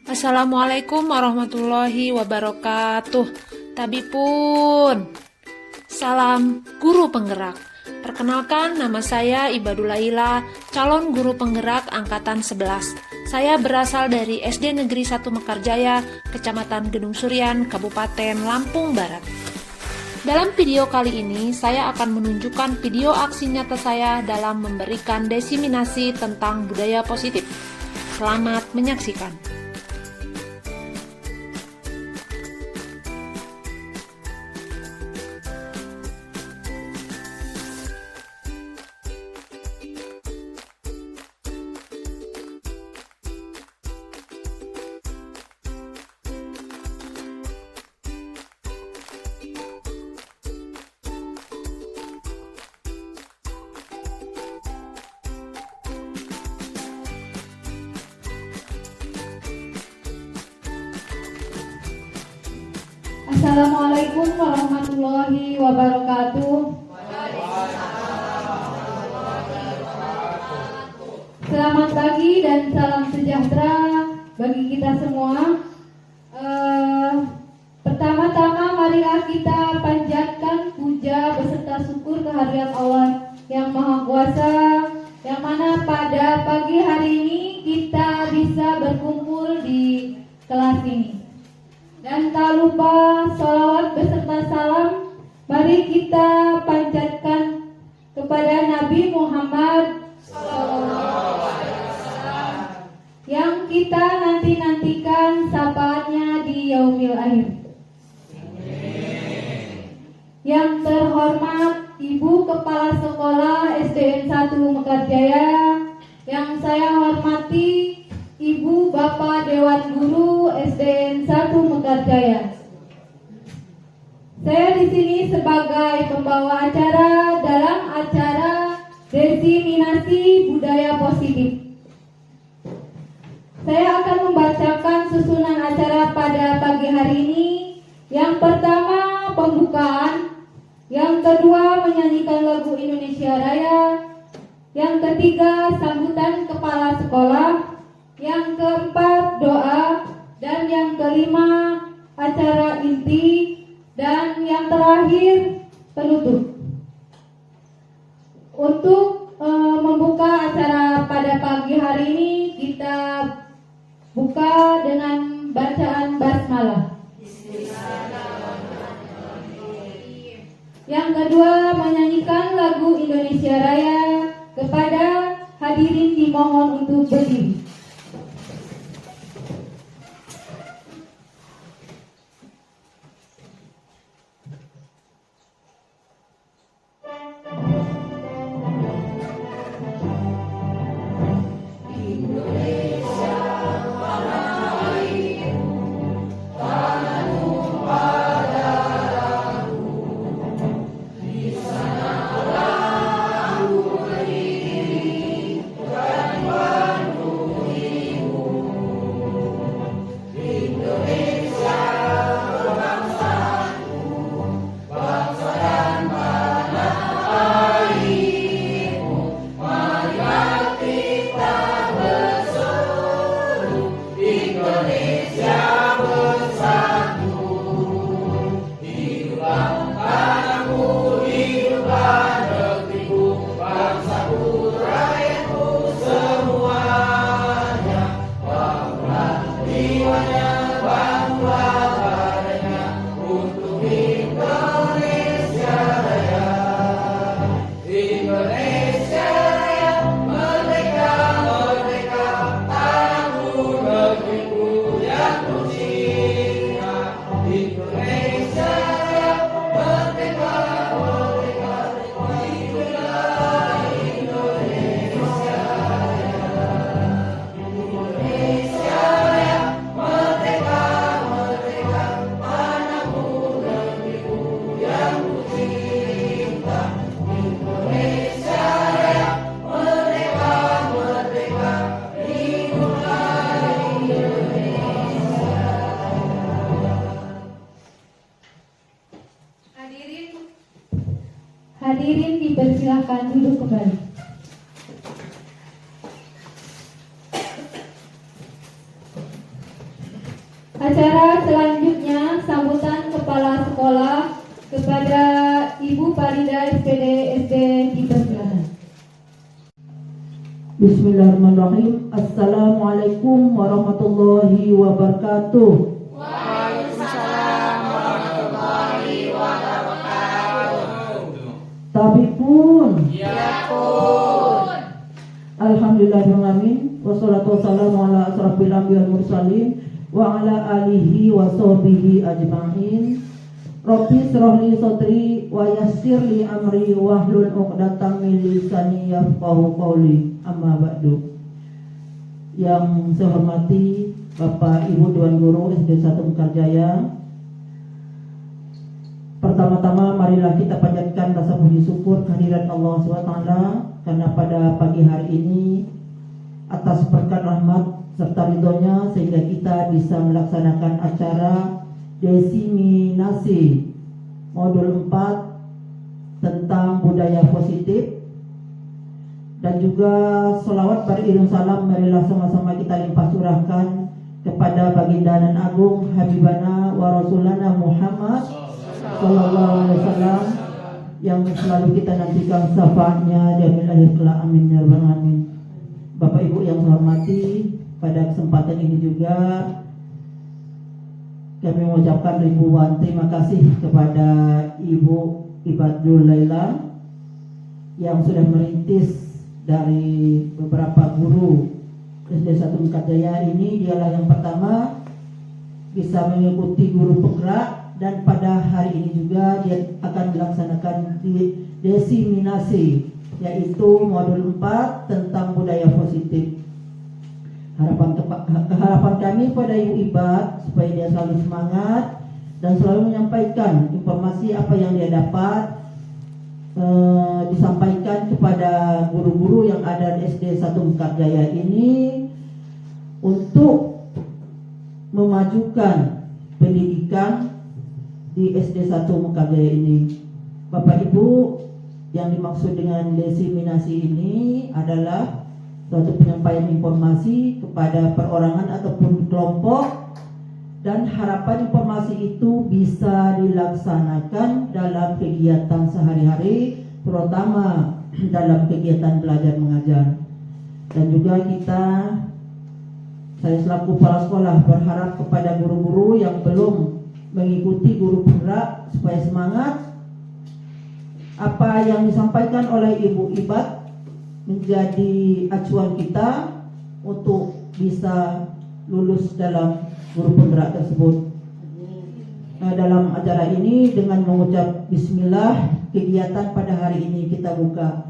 Assalamualaikum warahmatullahi wabarakatuh. Tabipun. Salam guru penggerak. Perkenalkan, nama saya Ibadul Laila, calon guru penggerak angkatan 11. Saya berasal dari SD Negeri 1 Mekarjaya, Kecamatan Gedung Surian, Kabupaten Lampung Barat. Dalam video kali ini, saya akan menunjukkan video aksi nyata saya dalam memberikan diseminasi tentang budaya positif. Selamat menyaksikan. Assalamualaikum warahmatullahi wabarakatuh. Selamat pagi dan salam sejahtera bagi kita semua. Pertama-tama marilah kita panjatkan puja beserta syukur kehadirat Allah yang Maha Kuasa, yang mana pada pagi hari ini kita bisa berkumpul di kelas ini. Dan tak lupa sholawat beserta salam mari kita panjatkan kepada Nabi Muhammad SAW, yang kita nanti-nantikan syafaatnya di yaumil akhir. Yang terhormat Ibu Kepala Sekolah SDN 1 Mekarjaya, yang saya hormati Ibu Bapak Dewan Guru SDN 1 Mekarjaya. Saya di sini sebagai pembawa acara dalam acara diseminasi budaya positif. Saya akan membacakan susunan acara pada pagi hari ini. Yang pertama pembukaan, yang kedua menyanyikan lagu Indonesia Raya, yang ketiga sambutan kepala sekolah, yang keempat doa, dan yang kelima acara inti, dan yang terakhir penutup. Untuk membuka acara pada pagi hari ini, kita buka dengan bacaan basmalah. Yang kedua menyanyikan lagu Indonesia Raya. Kepada hadirin dimohon untuk berdiri. Hadirin dipersilakan duduk kembali. Acara selanjutnya sambutan kepala sekolah kepada Ibu Farida SPD SD dipersilakan. Bismillahirrahmanirrahim. Assalamualaikum warahmatullahi wabarakatuh. Tapi pun. Ya pun. Alhamdulillahirrahmanirrahim. Wassalatu wassalamu ala asrafil anbiya wal mursalin wa ala alihi wa sahbihi ajma'in. Rabbi shrah li sadri wa yassir li amri wahlul 'uqdatam min lisani yafqahu qawli. Amma ba'du. Yang saya hormati Bapak Ibu Dewan Guru SD 1 Mekarjaya, pertama-tama marilah kita panjatkan rasa puji syukur kehadirat Allah SWT karena pada pagi hari ini atas berkat rahmat serta ridhonya sehingga kita bisa melaksanakan acara desiminasi modul 4 tentang budaya positif, dan juga sholawat beriring salam marilah sama-sama kita limpah curahkan kepada baginda nan agung Habibana wa Rasulana Muhammad Sallallahu Alaihi Wasallam yang selalu kita nantikan syafaatnya jamil akhir kelak, amin ya rabbal alamin. Bapak Ibu yang saya hormati, pada kesempatan ini juga kami mengucapkan ribuan terima kasih kepada Ibu Ibadul Laila yang sudah merintis dari beberapa guru SD 1 Mekarjaya ini. Dialah yang pertama bisa mengikuti guru penggerak, dan pada hari ini juga dia akan melaksanakan desiminasi, yaitu modul 4 tentang budaya positif. Harapan kami pada Ibu Ibad supaya dia selalu semangat dan selalu menyampaikan informasi apa yang dia dapat, disampaikan kepada guru-guru yang ada di SD 1 Mekarjaya ini untuk memajukan pendidikan di SD 1 Mekarjaya ini. Bapak Ibu, yang dimaksud dengan desiminasi ini adalah suatu penyampaian informasi kepada perorangan ataupun kelompok, dan harapan informasi itu bisa dilaksanakan dalam kegiatan sehari-hari, terutama dalam kegiatan belajar mengajar. Dan juga saya selaku kepala sekolah berharap kepada guru-guru yang belum mengikuti guru penggerak supaya semangat. Apa yang disampaikan oleh Ibu Ibad menjadi acuan kita untuk bisa lulus dalam guru penggerak tersebut. Dalam acara ini dengan mengucap bismillah, kegiatan pada hari ini kita buka.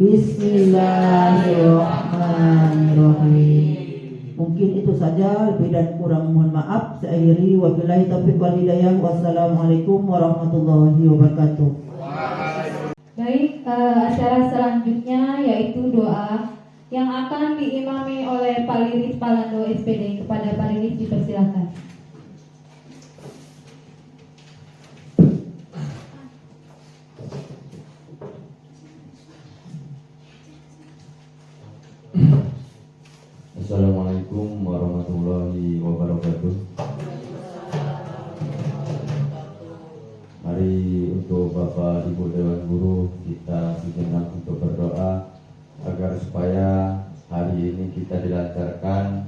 Bismillahirrahmanirrahim. Mungkin itu saja, lebih dan kurang mohon maaf. Saya akhiri, wabillahi taufiq wal hidayah. Wassalamualaikum warahmatullahi wabarakatuh. Baik, acara selanjutnya yaitu doa yang akan diimami oleh Pak Liris Palando SPD. Kepada Pak Liris dipersilakan. Assalamualaikum warahmatullahi wabarakatuh. Mari untuk Bapak Ibu Dewan Guru kita sejenak untuk berdoa agar supaya hari ini kita dilancarkan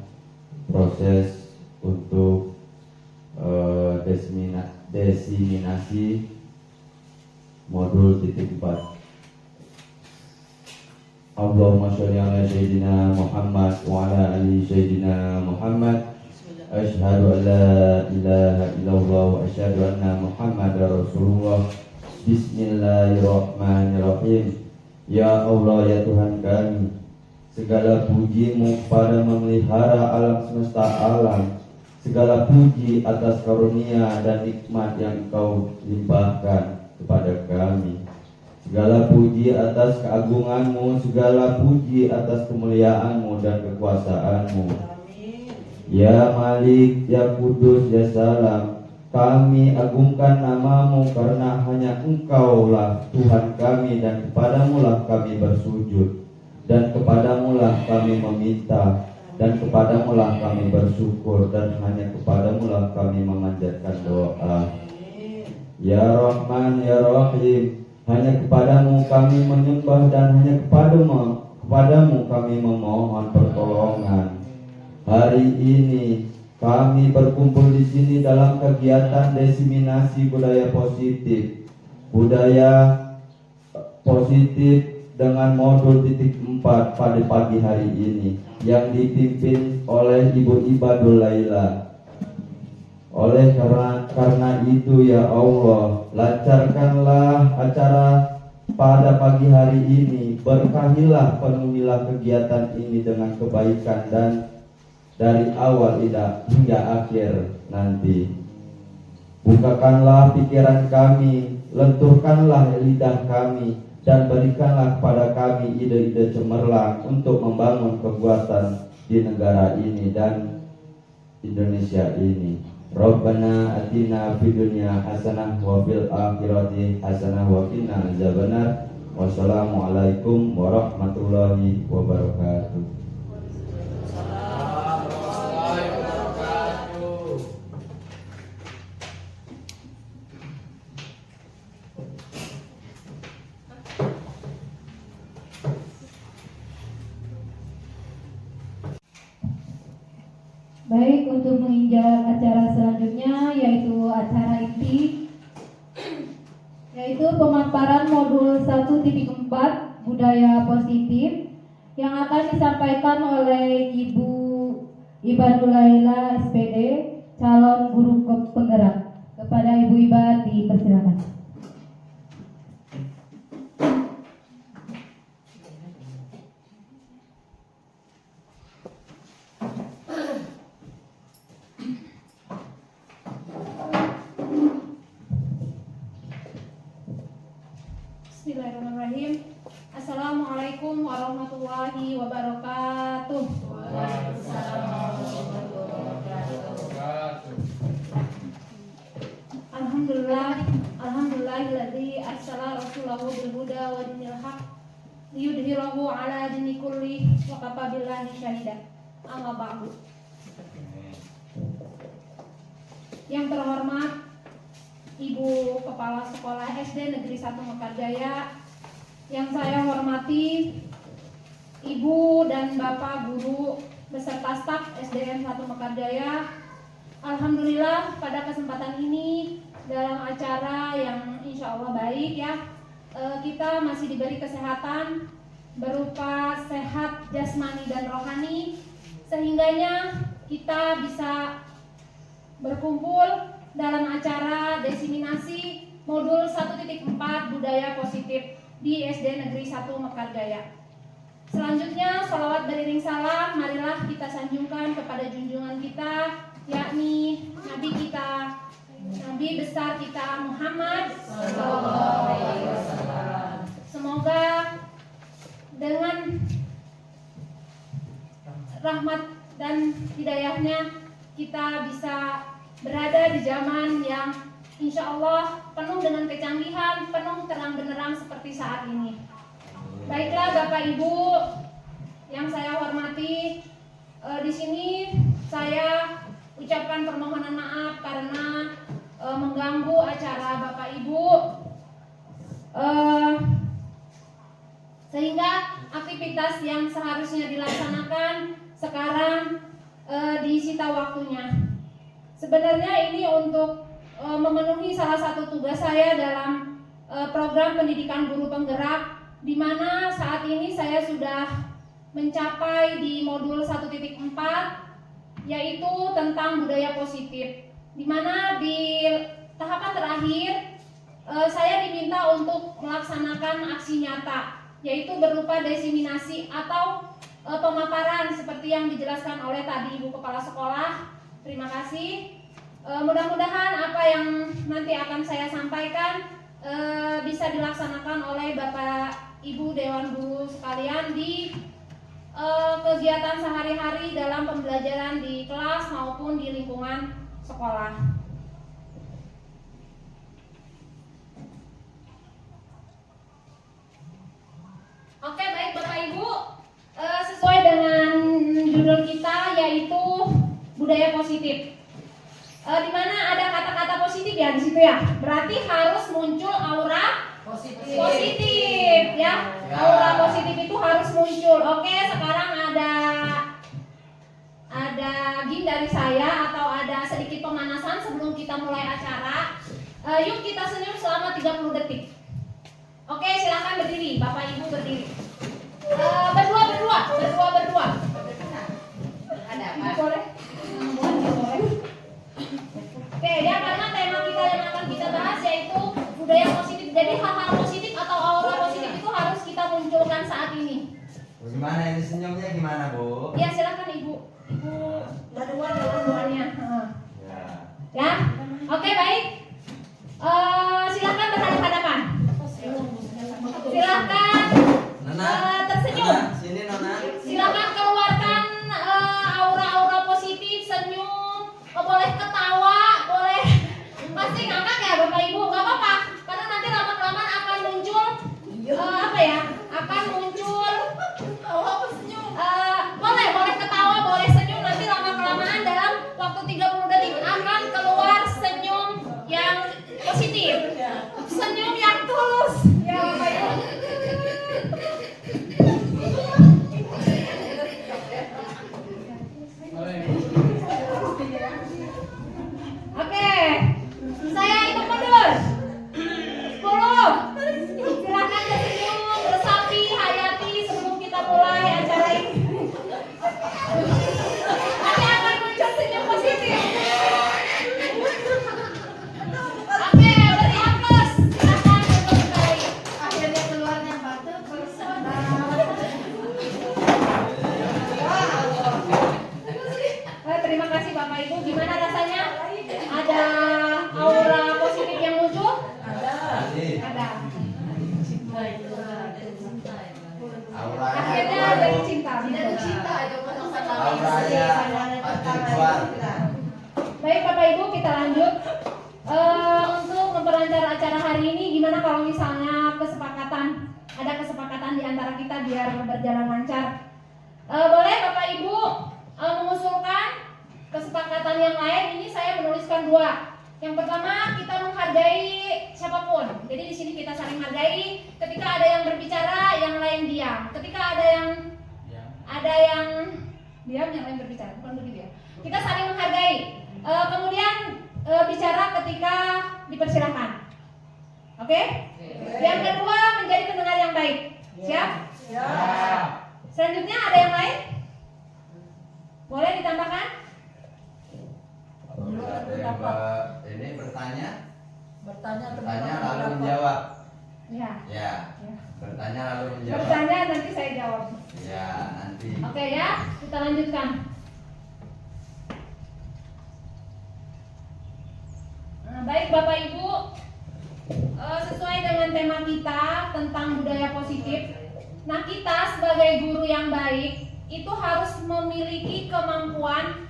proses untuk desiminasi modul titik 4. Allahumma sholli ala sayyidina Muhammad wa ala ali sayyidina Muhammad. Asyhadu an la ilaha illallah wa asyhadu anna Muhammadar Rasulullah. Bismillahirrahmanirrahim. Ya Allah, ya Tuhan kami, segala puji-Mu pada memelihara alam semesta alam. Segala puji atas karunia dan nikmat yang Engkau limpahkan kepada kami. Segala puji atas keagungan-Mu, segala puji atas kemuliaan-Mu dan kekuasaan-Mu. Ya Malik, ya Kudus, ya Salam, kami agungkan nama-Mu karena hanya Engkau-lah Tuhan kami, dan kepadamu-lah kami bersujud, dan kepadamu-lah kami meminta. dan kepadamu lah kami bersyukur, dan hanya kepadamu lah kami memanjatkan doa. Ya Rahman, Ya Rahim, hanya kepadamu kami menyembah, dan hanya kepadamu kami memohon pertolongan. Hari ini kami berkumpul di sini dalam kegiatan diseminasi budaya positif dengan modul titik 4 pada pagi hari ini yang dipimpin oleh Ibu Ibadul Laila. Oleh karena itu ya Allah, lancarkanlah acara pada pagi hari ini, berkahilah, penuhilah kegiatan ini dengan kebaikan dan dari awal hingga akhir nanti. Bukakanlah pikiran kami, lenturkanlah lidah kami, dan berikanlah kepada kami ide-ide cemerlang untuk membangun kekuatan di negara ini dan Indonesia ini. Rabbana atina fid dunya hasanah wa fil akhirati hasanah wa qina azabannar. Wassalamualaikum warahmatullahi wabarakatuh. Baik, untuk menginjak acara selanjutnya yaitu acara inti, yaitu pemaparan modul 1.4 budaya positif yang akan disampaikan oleh Ibu Ibadul Laila SPD, calon guru penggerak. Kepada Ibu Ibad dipersilakan. Bismillahirrahmanirrahim. Assalamualaikum warahmatullahi wabarakatuh. Alhamdulillahilladzi arsala rasulahu bil huda wa dinil haq liyudhhirahu ala dini kulli wa kafa billahi syahida. Amma ba'du. Yang terhormat Ibu Kepala Sekolah SD Negeri 1 Mekarjaya, yang saya hormati Ibu dan Bapak Guru beserta staf SDN 1 Mekarjaya. Alhamdulillah pada kesempatan ini dalam acara yang insya Allah baik ya, kita masih diberi kesehatan berupa sehat jasmani dan rohani, sehingganya kita bisa berkumpul dalam acara diseminasi modul 1.4 budaya positif di SD Negeri 1 Mekarjaya. Selanjutnya, salawat beriring salam marilah kita sanjungkan kepada junjungan kita, yakni Nabi kita, Nabi besar kita Muhammad SAW. Semoga dengan rahmat dan hidayahnya kita bisa berada di zaman yang insya Allah penuh dengan kecanggihan, penuh terang benderang seperti saat ini. Baiklah Bapak Ibu yang saya hormati, di sini saya ucapkan permohonan maaf karena mengganggu acara Bapak Ibu, sehingga aktivitas yang seharusnya dilaksanakan sekarang disita waktunya. Sebenarnya ini untuk memenuhi salah satu tugas saya dalam program pendidikan guru penggerak, di mana saat ini saya sudah mencapai di modul 1.4, yaitu tentang budaya positif, di mana di tahapan terakhir saya diminta untuk melaksanakan aksi nyata, yaitu berupa diseminasi atau pemaparan seperti yang dijelaskan oleh tadi Ibu Kepala Sekolah. Terima kasih. Mudah-mudahan apa yang nanti akan saya sampaikan bisa dilaksanakan oleh Bapak Ibu Dewan Guru sekalian di kegiatan sehari-hari dalam pembelajaran di kelas maupun di lingkungan sekolah. Oke, baik Bapak Ibu, sesuai dengan judul kita yaitu budaya positif. Di mana ada kata-kata positif ya di situ ya. Berarti harus muncul aura positif ya. Aura positif itu harus muncul. Oke, sekarang ada game dari saya atau ada sedikit pemanasan sebelum kita mulai acara. Yuk kita senyum selama 30 detik. Oke, silakan berdiri, Bapak Ibu berdiri. Berdua. Ibu boleh? Boleh. Oke, ya karena tema kita yang akan kita bahas yaitu budaya positif. Jadi hal-hal positif atau aura positif itu harus kita munculkan saat ini. Gimana ini senyumnya gimana, Bu? Ya, silakan Ibu. Ibu dua-duanya. Ya. Oke, baik. Silakan berhadapan-hadapan. Silakan tersenyum. Nona, sini Nona. Silakan keluarkan aura-aura positif, senyum, boleh ketawa, boleh pasti ngakak ya Bapak Ibu, nggak apa-apa, karena nanti lama-kelamaan akan muncul akan muncul boleh ketawa, boleh senyum, nanti lama-kelamaan dalam waktu 30 detik akan keluar senyum yang positif, senyum yang tulus ya Bapak Ibu. Oke, saya hitung mundur. 10. Silakan tersenyum, resapi, hayati sebelum kita mulai acara ini. Nanti akan muncul senyum positif. Oke, beri aplaus. Silakan untuk kembali. Akhirnya keluarnya batu Terima kasih Bapak Ibu. Gimana rasanya? Ada aura positif yang muncul? Ada. Akhirnya dari cinta. Auranya pasti keluar. Baik Bapak Ibu, kita lanjut. Untuk memperlancar acara hari ini, gimana kalau misalnya ada kesepakatan di antara kita biar berjalan lancar? Boleh Bapak Ibu mengusulkan kesepakatan yang lain. Ini saya menuliskan 2. Yang pertama, kita menghargai siapapun. Jadi di sini kita saling hargai. Ketika ada yang berbicara, yang lain diam. Ketika ada yang diam, yang lain berbicara. Bukan begitu ya. Kita saling menghargai. Kemudian bicara ketika dipersilakan. Oke? Yang kedua, menjadi pendengar yang baik. Siap? Selanjutnya ada yang lain? Boleh ditambahkan? Ini bertanya lalu menjawab. Ya. Bertanya lalu menjawab. Bertanya nanti saya jawab. Ya, nanti. Oke ya, kita lanjutkan. Baik Bapak Ibu, sesuai dengan tema kita tentang budaya positif. Nah, kita sebagai guru yang baik itu harus memiliki kemampuan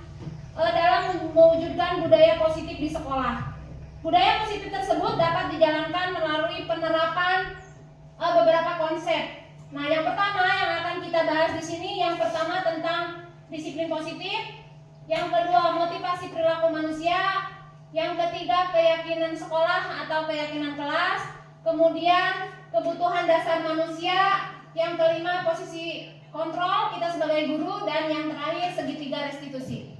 dalam mewujudkan budaya positif di sekolah. Budaya positif tersebut dapat dijalankan melalui penerapan beberapa konsep. Nah, yang pertama yang akan kita bahas di sini, yang pertama tentang disiplin positif, yang kedua motivasi perilaku manusia, yang ketiga keyakinan sekolah atau keyakinan kelas, kemudian kebutuhan dasar manusia, yang kelima posisi kontrol kita sebagai guru, dan yang terakhir segitiga restitusi.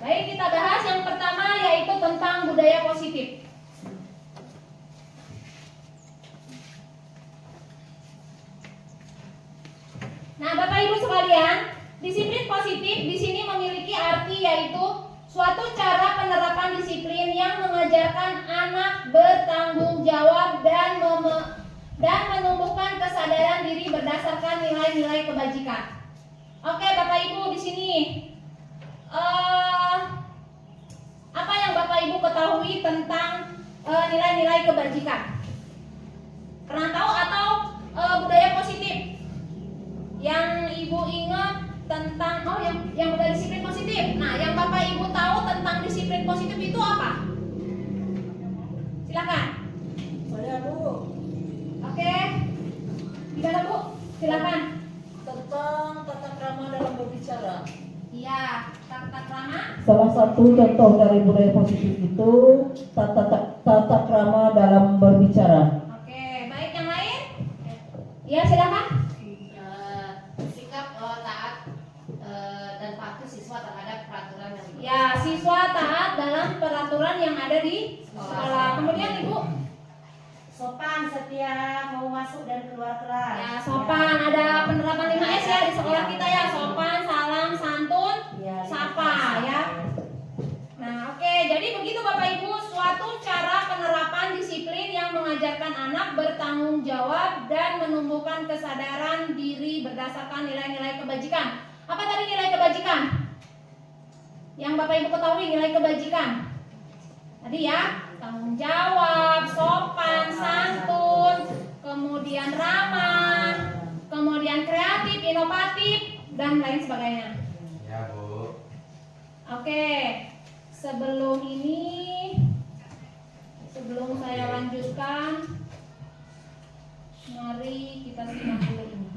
Baik, kita bahas yang pertama yaitu tentang budaya positif. Nah, Bapak Ibu sekalian, disiplin positif di sini memiliki arti yaitu suatu cara penerapan disiplin yang mengajarkan anak bertanggung jawab dan menumbuhkan kesadaran diri berdasarkan nilai-nilai kebajikan. Oke, Bapak Ibu di sini apa yang Bapak Ibu ketahui tentang nilai-nilai kebajikan? Pernah tahu atau budaya positif? Yang Ibu ingat tentang yang budaya disiplin positif. Nah, yang Bapak Ibu tahu tentang disiplin positif itu apa? Silakan. Saya Bu. Oke. Gimana Bu? silakan. Tentang tata krama dalam berbicara. Iya, tata krama. Salah satu contoh dari budaya positif itu tata krama dalam berbicara. Oke, baik, yang lain? Iya, silakan. Sikap taat dan patuh siswa terhadap peraturan yang Ya, siswa taat dalam peraturan yang ada di sekolah. Kemudian Ibu, sopan, setia, mau masuk dan keluar kelas. ya sopan, ada penerapan 5S ya di sekolah kita ya. Sopan, salam, santun, Ya, sapa ya. Nah, oke, jadi begitu Bapak Ibu, suatu cara penerapan disiplin yang mengajarkan anak bertanggung jawab dan menumbuhkan kesadaran diri berdasarkan nilai-nilai kebajikan. Apa tadi nilai kebajikan? Yang Bapak Ibu ketahui nilai kebajikan. Tadi ya, tanggung jawab, sopan, santun, kemudian ramah, kemudian kreatif, inovatif, dan lain sebagainya. Ya, Bu. Oke, sebelum saya lanjutkan, mari kita simak dulu ini.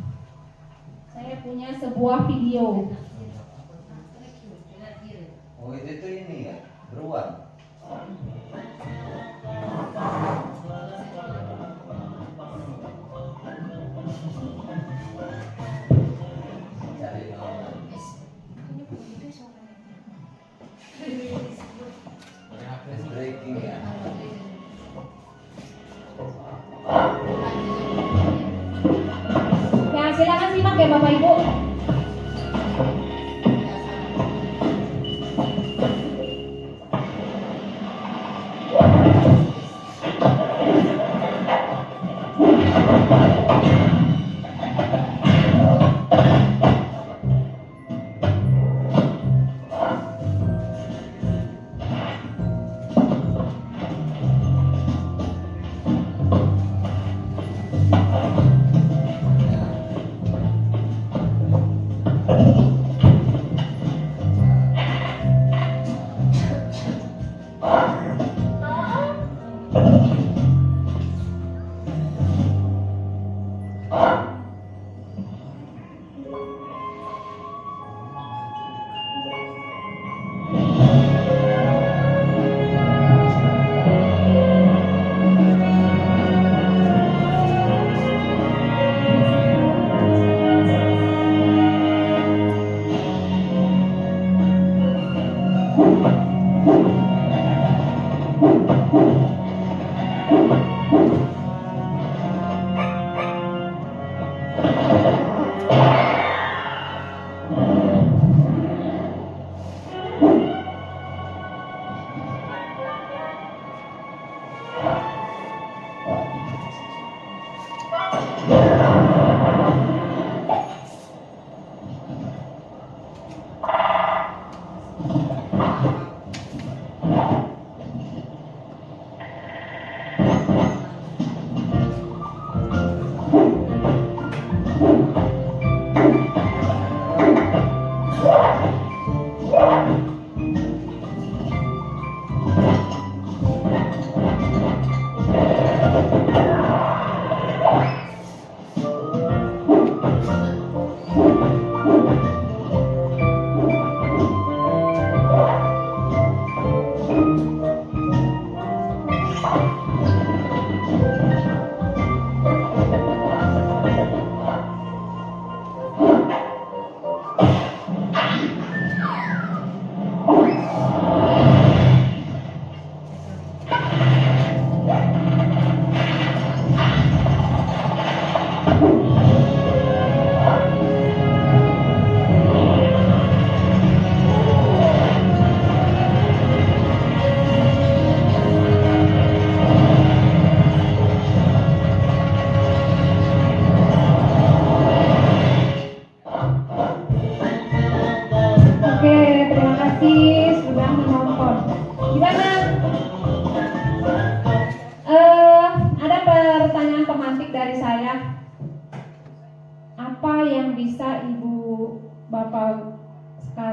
Saya punya sebuah video. Oh, itu ini ya, beruang. Cari nomor. Breaking ya. Ya, silakan simak ya Bapak Ibu.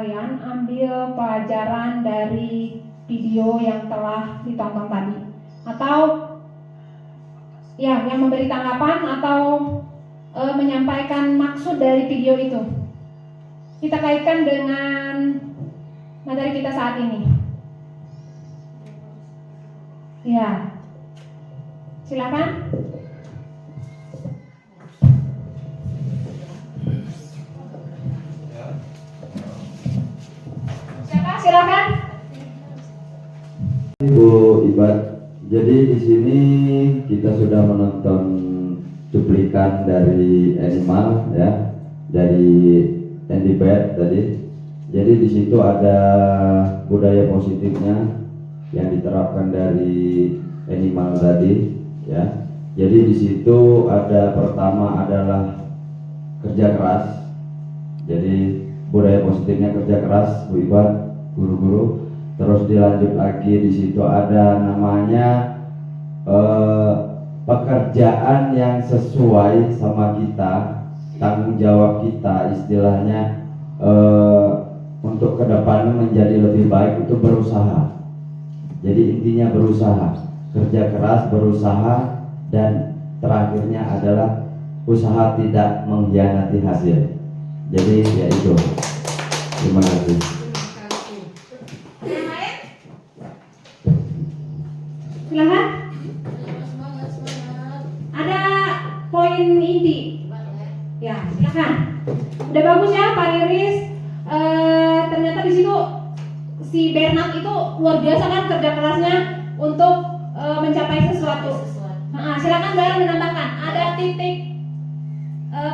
sekalian ambil pelajaran dari video yang telah ditonton tadi, atau ya yang memberi tanggapan atau menyampaikan maksud dari video itu. Kita kaitkan dengan materi kita saat ini. Ya, silakan. Siapa? Silakan. Bu Ibad, jadi di sini kita sudah menonton cuplikan dari animal ya, dari Andy Bad tadi. Jadi di situ ada budaya positifnya yang diterapkan dari animal tadi ya. Jadi di situ ada pertama adalah kerja keras. Jadi budaya positifnya kerja keras, Bu Ibad, guru-guru. Terus dilanjut lagi di situ ada namanya pekerjaan yang sesuai sama kita, tanggung jawab kita, istilahnya untuk kedepannya menjadi lebih baik itu berusaha. Jadi intinya berusaha, kerja keras, berusaha, dan terakhirnya adalah usaha tidak mengkhianati hasil. Jadi ya itu. Terima kasih. Silakan. Ada poin inti. Ya, silakan. Udah bagus ya Pak Riris. Ternyata di situ si Bernard itu luar biasa kan kerja kerasnya untuk mencapai sesuatu. Nah, silakan Baron menambahkan. Ada titik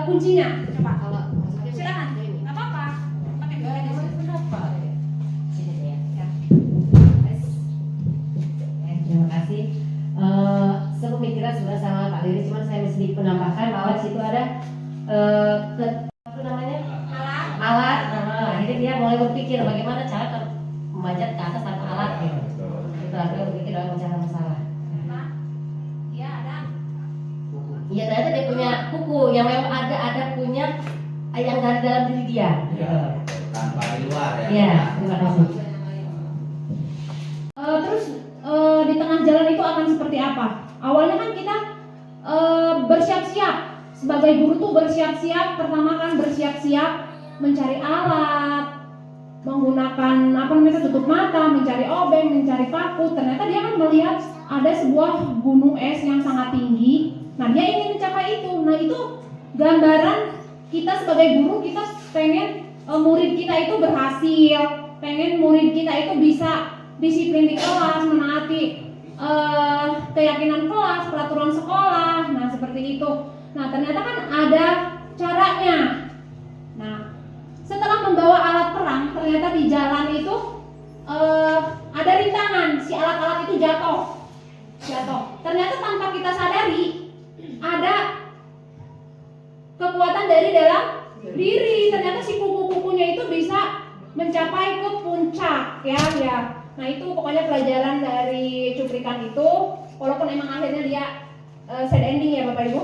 kuncinya. Coba kalau silakan. Nggak apa-apa. Pakai Terima kasih. Sepemikiran sudah sama Pak Liris, cuma saya mesti menambahkan bahwa di situ ada apa namanya alat. Jadi dia mulai berpikir bagaimana cara memanjat ke atas tanpa alat gitu. Itu artinya berpikir dalam mencari masalah. Iya ada. Iya, ternyata dia punya buku yang memang ada punya yang dari dalam diri dia. Gitu. Tanpa di luar ya. Iya, terima kasih. Terus di tengah jalan itu akan seperti apa? Awalnya kan kita bersiap-siap sebagai guru tuh bersiap-siap. Pertama kan bersiap-siap mencari alat, menggunakan tutup mata, mencari obeng, mencari paku. Ternyata dia kan melihat ada sebuah gunung es yang sangat tinggi. Nah dia ingin mencapai itu. Nah itu gambaran kita sebagai guru, kita pengen murid kita itu berhasil, pengen murid kita itu bisa disiplin di kelas, menaati keyakinan kelas, peraturan sekolah. Nah seperti itu. Nah ternyata kan ada caranya. Nah setelah membawa alat perang, ternyata di jalan itu ada rintangan, si alat-alat itu jatuh. Ternyata tanpa kita sadari ada kekuatan dari dalam diri. Ternyata si kuku-kukunya itu bisa mencapai ke puncak ya. Nah itu pokoknya pelajaran dari cuplikan itu. Walaupun emang akhirnya dia sad ending ya Bapak Ibu.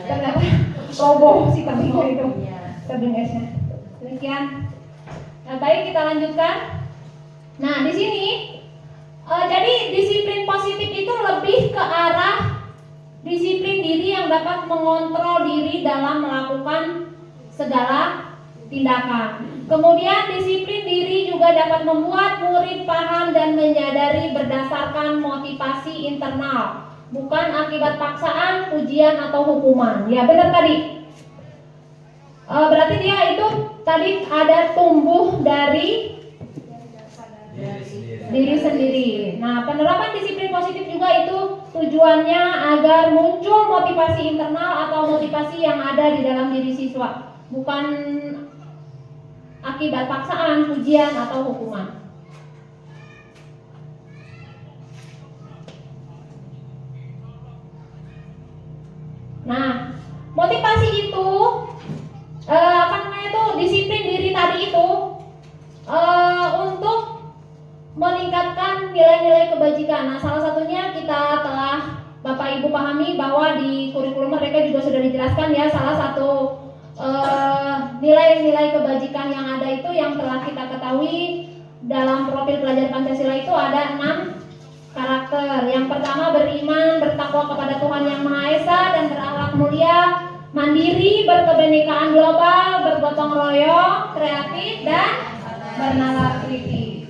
Ternyata roboh si tebingnya itu, tebing esnya. Demikian. Nah baik, kita lanjutkan. Nah di sini jadi disiplin positif itu lebih ke arah disiplin diri yang dapat mengontrol diri dalam melakukan segala tindakan. Kemudian disiplin diri juga dapat membuat murid paham dan menyadari berdasarkan motivasi internal, bukan akibat paksaan, ujian atau hukuman. Ya benar tadi. Berarti dia itu tadi ada tumbuh dari diri sendiri. Nah, penerapan disiplin positif juga itu tujuannya agar muncul motivasi internal atau motivasi yang ada di dalam diri siswa, bukan akibat paksaan, ujian atau hukuman. Nah, motivasi itu disiplin diri tadi itu untuk meningkatkan nilai-nilai kebajikan. Nah, salah satunya kita telah Bapak Ibu pahami bahwa di kurikulum mereka juga sudah dijelaskan ya, salah satu nilai-nilai kebajikan yang ada itu yang telah kita ketahui dalam profil pelajar Pancasila itu ada 6 karakter. Yang pertama beriman, bertakwa kepada Tuhan Yang Maha Esa dan berakhlak mulia, mandiri, berkebenekaan global, bergotong royong, kreatif, dan bernalar kritis.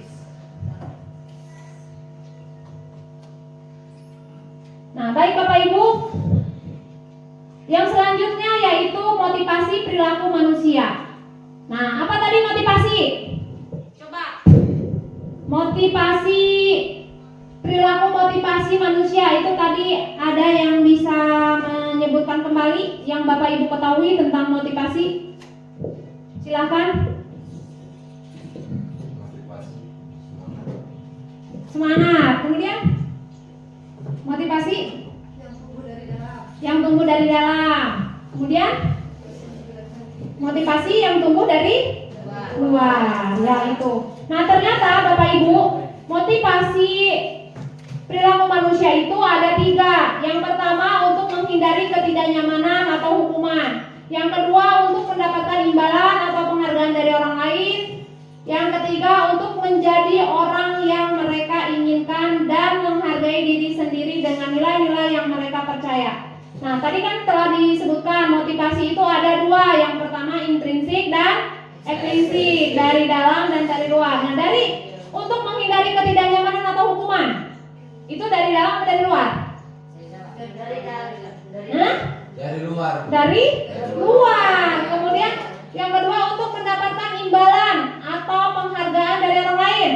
Nah, baik Bapak Ibu, yang selanjutnya yaitu motivasi perilaku manusia. Nah, apa tadi motivasi? Coba. Motivasi perilaku motivasi manusia itu tadi ada yang bisa menyebutkan kembali yang Bapak Ibu ketahui tentang motivasi? Silakan. Semangat. Kemudian motivasi yang tumbuh dari dalam. Kemudian motivasi yang tumbuh dari luar. Ya itu. Nah, ternyata Bapak Ibu, motivasi perilaku manusia itu ada 3. Yang pertama untuk menghindari ketidaknyamanan atau hukuman. Yang kedua untuk mendapatkan imbalan atau penghargaan dari orang lain. Yang ketiga untuk menjadi orang yang mereka inginkan dan menghargai diri sendiri dengan nilai-nilai yang mereka percaya. Nah, tadi kan telah disebutkan motivasi itu ada 2. Yang pertama intrinsik dan ekstrinsik, dari dalam dan dari luar. Nah, dari untuk menghindari ketidaknyamanan atau hukuman itu dari dalam atau dari luar? Dari luar. Dari luar. Kemudian yang kedua untuk mendapatkan imbalan atau penghargaan dari orang lain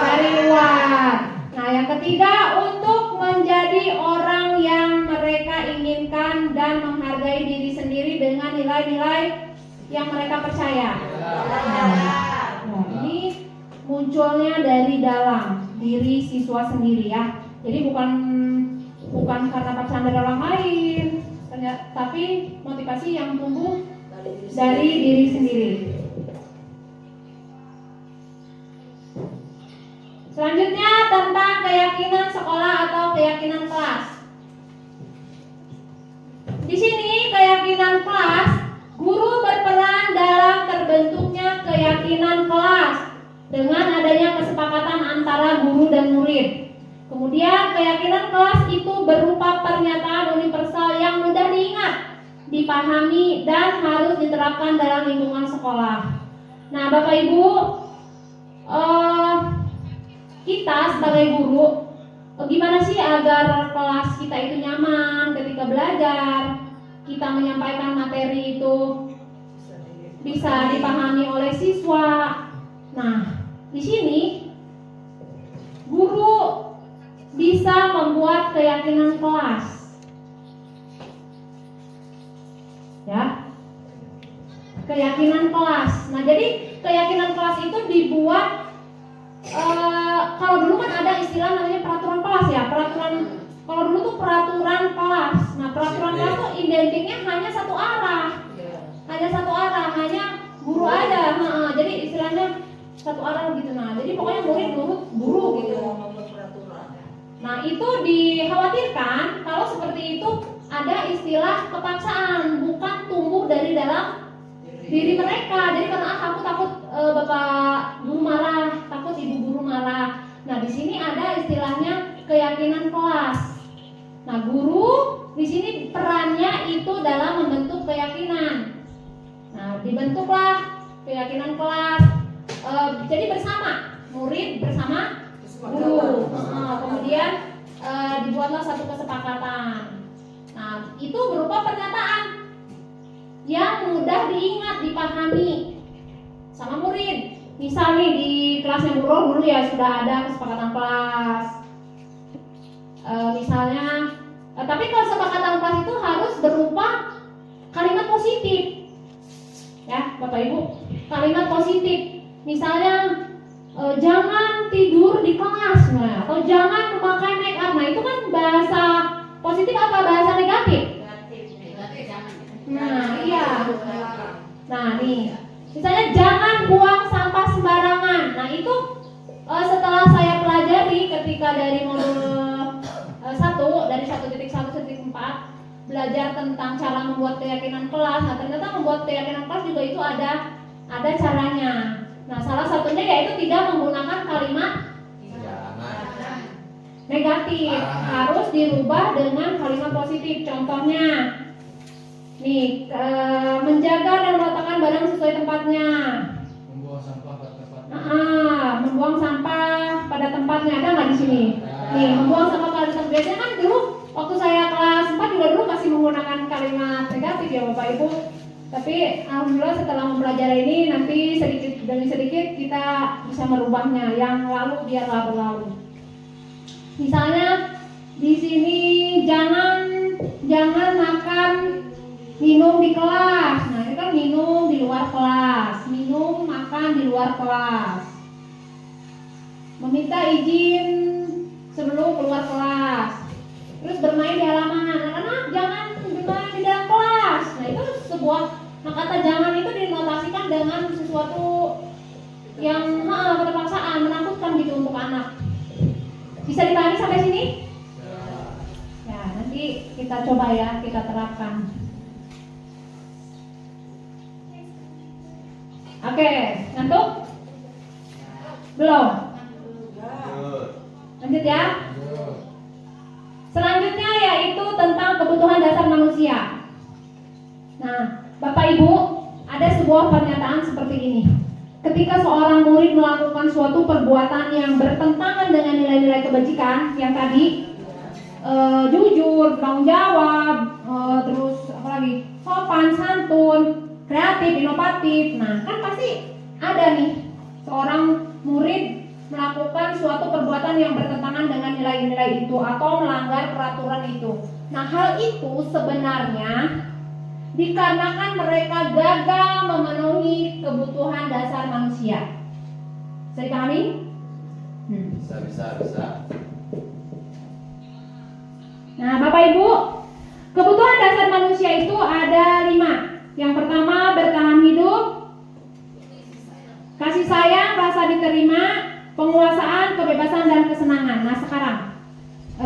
dari luar. Nah, yang ketiga untuk menjadi orang yang mereka inginkan dan menghargai diri sendiri dengan nilai-nilai yang mereka percaya. Nah, ini munculnya dari dalam diri siswa sendiri ya. Jadi bukan karena paksaan dari orang lain, tapi motivasi yang tumbuh dari diri sendiri. Selanjutnya tentang keyakinan sekolah atau keyakinan kelas. Di sini keyakinan kelas, guru berperan dalam terbentuknya keyakinan kelas dengan adanya kesepakatan antara guru dan murid. Kemudian keyakinan kelas itu berupa pernyataan universal yang mudah diingat, dipahami, dan harus diterapkan dalam lingkungan sekolah. Nah, Bapak Ibu, kita sebagai guru, gimana sih agar kelas kita itu nyaman ketika belajar, kita menyampaikan materi itu bisa dipahami oleh siswa. Nah, di sini guru bisa membuat keyakinan kelas. Ya. Keyakinan kelas. Nah, jadi keyakinan kelas itu dibuat kalau dulu kan ada istilah namanya peraturan kelas ya. Kalau dulu tuh peraturan kelas. Nah, peraturan kelas tuh identiknya hanya satu arah. Hanya guru aja. Jadi istilahnya satu arah gitu. Nah, jadi pokoknya murid nurut guru gitu. Nah, itu dikhawatirkan kalau seperti itu ada istilah kepaksaan, bukan tumbuh dari dalam diri mereka. Jadi karena aku takut bapak guru marah, takut ibu guru marah. Nah, di sini ada istilahnya keyakinan kelas. Nah, guru di sini perannya itu dalam membentuk keyakinan. Nah, dibentuklah keyakinan kelas. Jadi bersama, murid bersama guru. Kemudian dibuatlah satu kesepakatan. Nah, itu berupa pernyataan yang mudah diingat, dipahami sama murid. Misal nih di kelasnya dulu ya sudah ada kesepakatan kelas. Misalnya, tapi kesepakatan kelas itu harus berupa kalimat positif. Ya, Bapak Ibu, kalimat positif. Misalnya jangan tidur di kelas, atau jangan memakai make up. Nah, itu kan bahasa positif apa bahasa negatif? Nah, iya. Nah, nih. Misalnya jangan buang sampah sembarangan. Nah, itu setelah saya pelajari ketika dari modul 1 dari 1.1.4 belajar tentang cara membuat keyakinan kelas. Nah, ternyata membuat keyakinan kelas juga itu ada caranya. Nah, salah satunya yaitu tidak menggunakan kalimat negatif, harus dirubah dengan kalimat positif. Contohnya, Nih, menjaga dan meletakkan barang sesuai tempatnya. Membuang sampah pada tempatnya. Membuang sampah pada tempatnya. Ada nggak di sini? Nih, membuang sampah pada tempat. Biasanya kan dulu waktu saya kelas 4 juga dulu masih menggunakan kalimat negatif ya Bapak Ibu. Tapi alhamdulillah setelah mempelajari ini nanti sedikit demi sedikit kita bisa merubahnya. Yang lalu biarlah berlalu. Misalnya di sini jangan makan minum di kelas. Nah, ini kan minum di luar kelas. Minum makan di luar kelas. Meminta izin sebelum keluar kelas. Terus bermain di halaman. Anak-anak jangan bermain di dalam kelas. Nah, itu sebuah kata jangan itu dinotasikan dengan sesuatu yang keterpaksaan, menakutkan gitu untuk anak. Bisa dipahami sampai sini? Ya, nanti kita coba ya, kita terapkan. Oke, ngantuk? Belum? Lanjut ya. Selanjutnya yaitu tentang kebutuhan dasar manusia. Nah, Bapak Ibu, ada sebuah pernyataan seperti ini. Ketika seorang murid melakukan suatu perbuatan yang bertentangan dengan nilai-nilai kebajikan yang tadi, jujur, bertanggung jawab, terus apa lagi, sopan, santun, kreatif, inovatif. Nah, kan pasti ada nih seorang murid melakukan suatu perbuatan yang bertentangan dengan nilai-nilai itu atau melanggar peraturan itu. Nah, hal itu sebenarnya dikarenakan mereka gagal memenuhi kebutuhan dasar manusia. Bisa dipahami? Bisa. Nah, Bapak Ibu, kebutuhan dasar manusia itu ada 5. Yang pertama, bertahan hidup, kasih sayang, rasa diterima, penguasaan, kebebasan, dan kesenangan. Nah, sekarang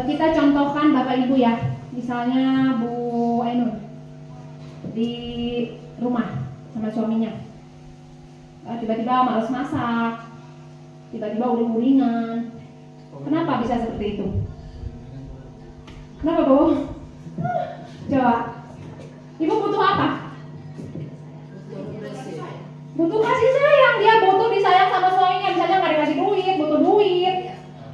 kita contohkan Bapak Ibu ya. Misalnya Bu Ainur di rumah sama suaminya, tiba-tiba malas masak, tiba-tiba uring-uringan. Kenapa bisa seperti itu? Kenapa Bu? Coba, Ibu butuh apa? Butuh kasih sayang. Dia butuh disayang sama suaminya. Misalnya nggak dikasih duit,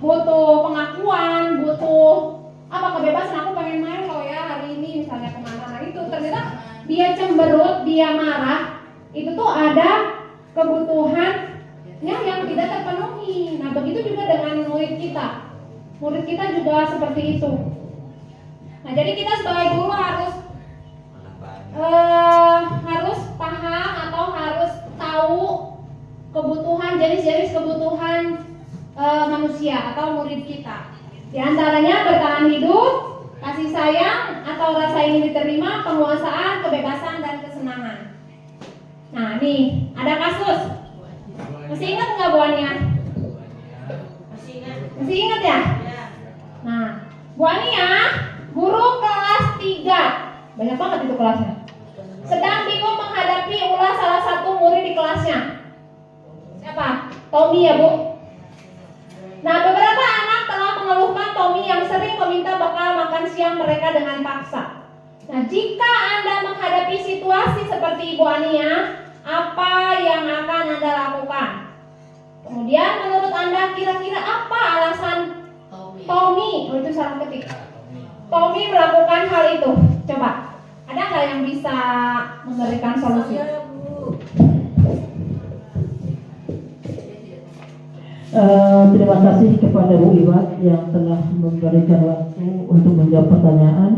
butuh pengakuan, butuh apa, kebebasan. Aku pengen main loh ya hari ini, misalnya kemana. Nah, itu ternyata dia cemberut, dia marah. Itu tuh ada kebutuhan yang tidak terpenuhi. Nah, begitu juga dengan murid kita. Murid kita juga seperti itu. Nah, jadi kita sebagai guru harus paham atau harus tahu kebutuhan, jenis-jenis kebutuhan manusia atau murid kita. Di antaranya bertahan hidup, kasih sayang atau rasa ingin diterima, penguasaan, kebebasan, dan kesenangan. Nah, nih ada kasus. Masih ingat nggak Bu Ania? Masih ingat ya? Nah, Bu Ania, guru kelas 3, banyak banget itu kelasnya, sedang bingung menghadapi ulah salah satu murid di kelasnya. Siapa? Tommy ya Bu. Nah, beberapa anak telah mengeluhkan Tommy yang sering meminta bekal makan siang mereka dengan paksa. Nah, jika Anda menghadapi situasi seperti Ibu Ania, apa yang akan Anda lakukan? Kemudian menurut Anda kira-kira apa alasan Tommy, itu salah ketik, Tommy melakukan hal itu? Coba, ada nggak yang bisa memberikan solusi? Terima kasih kepada Bu Iwat yang telah memberikan waktu untuk menjawab pertanyaan.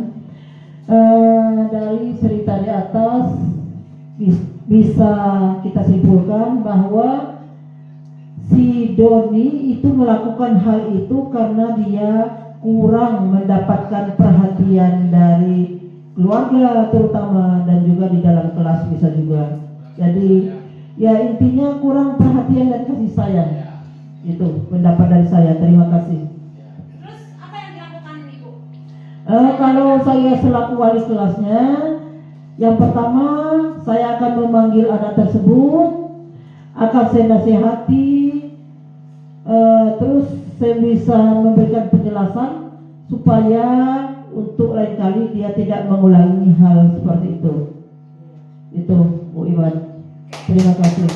Dari cerita di atas bisa kita simpulkan bahwa si Doni itu melakukan hal itu karena dia kurang mendapatkan perhatian dari keluarga terutama, dan juga di dalam kelas bisa juga. Jadi ya intinya kurang perhatian dan kasih sayang. Itu pendapat dari saya. Terima kasih. Terus apa yang dilakukan Ibu? Kalau saya selaku wali kelasnya, yang pertama saya akan memanggil anak tersebut, akan saya nasihati, terus saya bisa memberikan penjelasan supaya untuk lain kali dia tidak mengulangi hal seperti itu. Itu Bu Iwan. Terima kasih.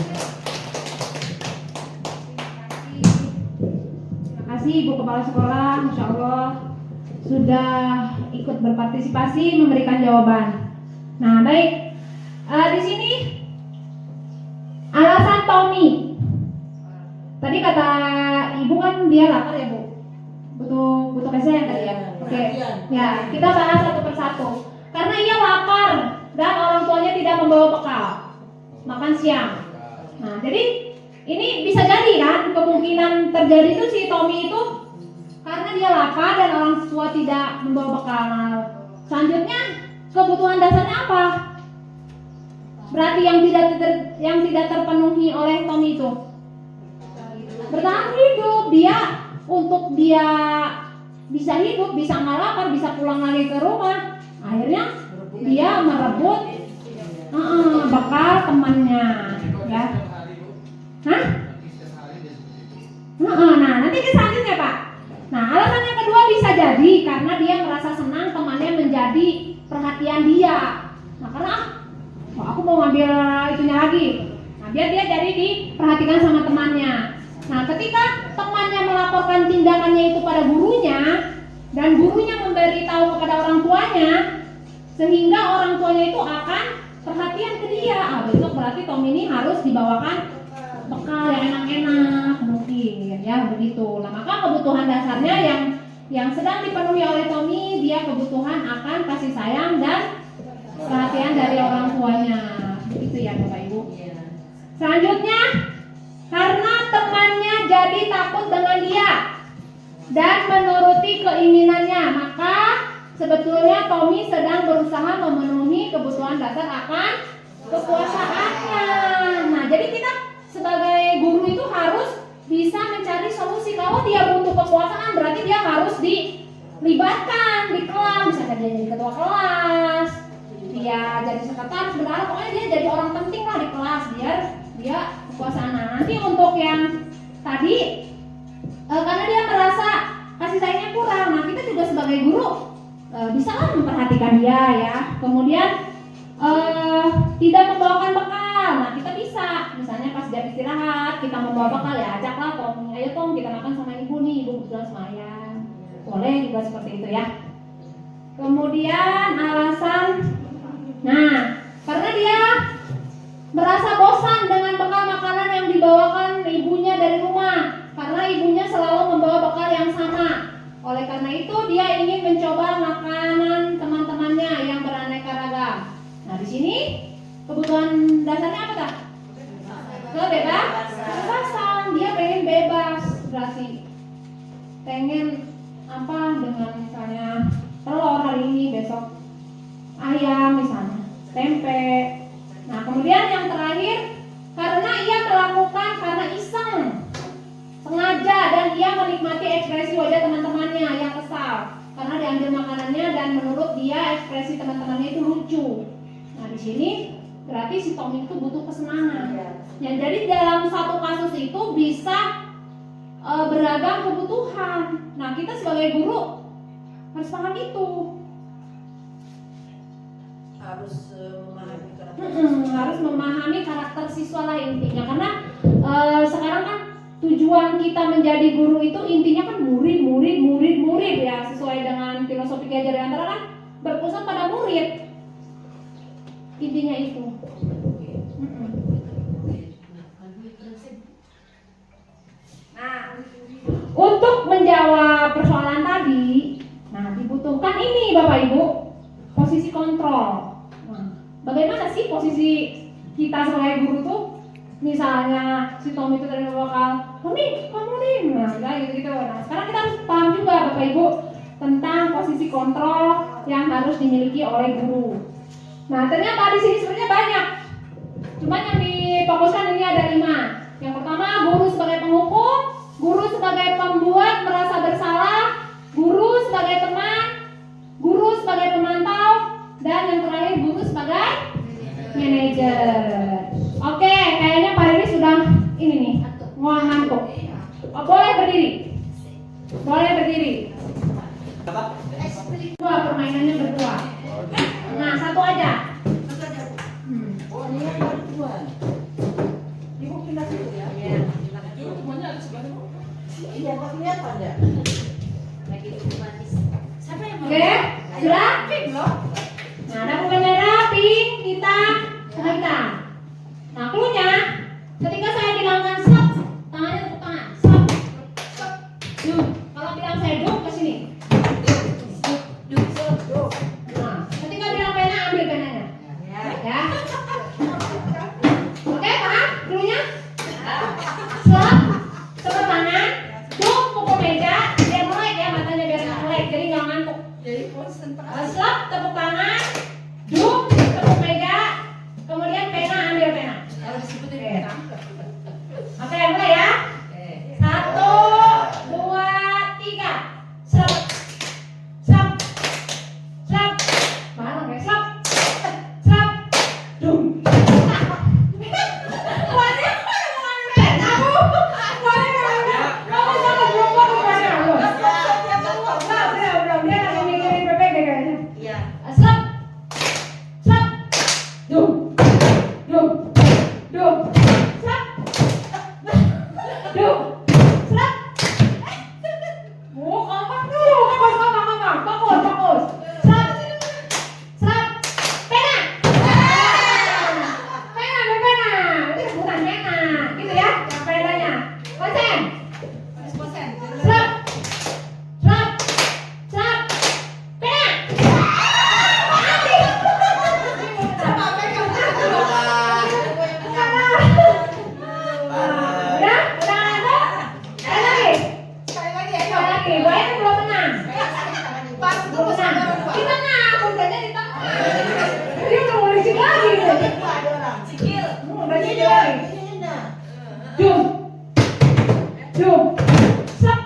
Terima kasih Ibu Kepala Sekolah, Masya Allah sudah ikut berpartisipasi memberikan jawaban. Nah baik, di sini alasan Tommy. Tadi kata Ibu kan dia lapar ya Bu, butuh kasih tadi ya. Oke, ya kita bahas satu persatu. Karena ia lapar dan orang tuanya tidak membawa bekal makan siang. Nah jadi ini bisa jadi kan kemungkinan terjadi itu si Tommy itu karena dia lapar dan orang tua tidak membawa bekal. Nah, selanjutnya kebutuhan dasarnya apa? Berarti yang tidak terpenuhi oleh Tommy itu bertahan hidup. Dia untuk dia bisa hidup, bisa nggak lapar, bisa pulang lagi ke rumah, akhirnya dia merebut bekal temannya, ya. Hah? Nah, nanti ke selanjutnya Pak. Nah, alasan yang kedua bisa jadi karena dia merasa senang temannya menjadi perhatian dia. Nah, karena aku mau ngambil itunya lagi. Nah, biar dia jadi diperhatikan sama temannya. Nah, ketika temannya melaporkan tindakannya itu pada gurunya dan gurunya memberitahu kepada orang tuanya, sehingga orang tuanya itu akan perhatian ke dia. Besok berarti Tom ini harus dibawakan bekal yang enak-enak mungkin, ya begitu. Nah, maka kebutuhan dasarnya yang sedang dipenuhi oleh Tommy, dia kebutuhan akan kasih sayang dan perhatian dari orang tuanya. Begitu ya Bapak Ibu. Selanjutnya, karena temannya jadi takut dengan dia dan menuruti keinginannya, maka sebetulnya Tommy sedang berusaha memenuhi kebutuhan dasar akan kekuasaannya. Nah, jadi kita sebagai guru itu harus bisa mencari solusi. Kalau dia butuh kekuasaan, berarti dia harus dilibatkan di kelas. Misalnya dia jadi ketua kelas, dia jadi sekretaris, sebenarnya pokoknya dia jadi orang penting lah di kelas biar dia kekuasaan. Nah, nanti untuk yang tadi karena dia merasa kasih sayangnya kurang, nah kita juga sebagai guru bisa lah memperhatikan dia ya. Kemudian tidak membawakan bekal, nah kita bisa misalnya pas dia istirahat kita membawa bekal, ya ajaklah Tom, ayo Tom kita makan sama ibu nih, ibu kebetulan semayang, boleh juga seperti itu ya. Kemudian alasan, nah karena dia merasa bosan dengan bekal makanan yang dibawakan ibunya dari rumah, karena ibunya selalu membawa bekal yang sama. Oleh karena itu dia ingin mencoba makanan teman-temannya yang beraneka ragam. Nah di sini kebutuhan dasarnya apa tak? Kebebasan. Dia pengen bebas, berarti pengen apa dengan misalnya telur hari ini, besok ayam misalnya, tempe. Nah kemudian yang terakhir, karena ia melakukan karena iseng, sengaja, dan ia menikmati ekspresi wajah teman-temannya yang kesal karena diambil makanannya dan menurut dia ekspresi teman-temannya itu lucu. Nah di sini berarti si Tommy itu butuh kesenangan. Ya, jadi dalam satu kasus itu bisa beragam kebutuhan. Nah kita sebagai guru harus paham itu. Harus memahami karakter siswa lah intinya, karena sekarang kan tujuan kita menjadi guru itu intinya kan murid ya, sesuai dengan filosofi Ki Hajar Dewantara kan berpusat pada murid, intinya itu. Nah, untuk menjawab persoalan tadi, nah dibutuhkan ini Bapak Ibu, posisi kontrol. Bagaimana sih posisi kita sebagai guru tuh? Misalnya si Tommy itu tadi bakal, Tommy, kamu nih, nah gitu. Nah sekarang kita harus paham juga Bapak Ibu tentang posisi kontrol yang harus dimiliki oleh guru. Nah ternyata di sini sebenarnya banyak, cuma yang difokuskan ini ada 5. Yang pertama, guru sebagai penghukum, guru sebagai pembuat merasa bersalah, guru sebagai teman, guru sebagai pemantau, dan yang terakhir guru sebagai manajer. Oke, kayaknya Pak Riri sudah ini nih, mau ngantuk. Boleh berdiri. Dua, Iya, kok kelihatan ya? Oke, sudah? Nah, ada bukannya rapi, kita selesaikan. Nah, cluenya, ketika saya bilangkan stop, tangannya tepuk tangan, stop, stop, duk. Kalau bilang saya duk ke sini, duk, duk. Nah, ketika bilang pena, ambil penanya, ya. Oke, paham cluenya? Stop, tepuk tangan, duk, pukul meja, biar melek ya matanya biar nggak melek, jadi nggak ngantuk. Stop, tepuk tangan, duk, tepuk meja, kemudian pena, ambil pena. Oke, mulai ya. 1, 2, 3. Stop, stop, stop. Bareng ya, stop, stop, dum. Wajib mengambil pena, Bu. Wajib mengambil. Kamu jangan berubah rupanya, Bu. Belum, dia lagi mikirin PPG kayaknya. Stop, stop, dum, dum, dum, stop, dum, stop. Oh, kompak dulu, fokus. Stop, stop, pena. Pena. Itu bukan pena, gitu ya, yang penanya. Konsen. Stop, stop, stop, pena. Udah ada? Sekali lagi. Gue ini belum menang. Belum menang. Di tengah, kudanya di tengah. Dia udah mau licin lagi. Udah jadi lagi. Dum, dum, stop,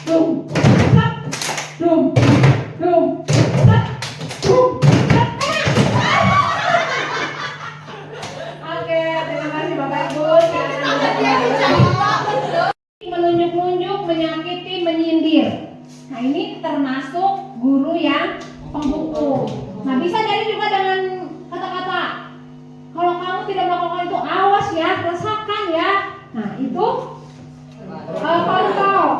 dum, stop, dum, dum, stop, dum, stop. Oke, terima kasih Bapak Ibu. Menunjuk-nunjuk, menyakiti, menyindir. Nah, ini termasuk guru yang pemukul. Nah, bisa jadi juga dengan kata-kata. Kalau kamu tidak melakukan itu, awas ya, rasakan ya. Nah, itu kontrol.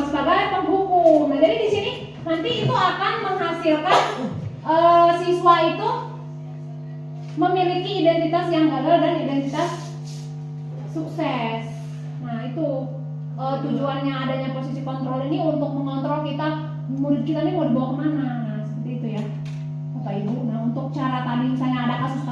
Sebagai penghukum. Nah, jadi di sini nanti itu akan menghasilkan siswa itu memiliki identitas yang gagal dan identitas sukses. Nah, itu tujuannya adanya posisi kontrol ini untuk mengontrol murid kita ini mau dibawa kemana. Nah, seperti itu ya Bapak Ibu. Nah, untuk cara tadi misalnya ada kasus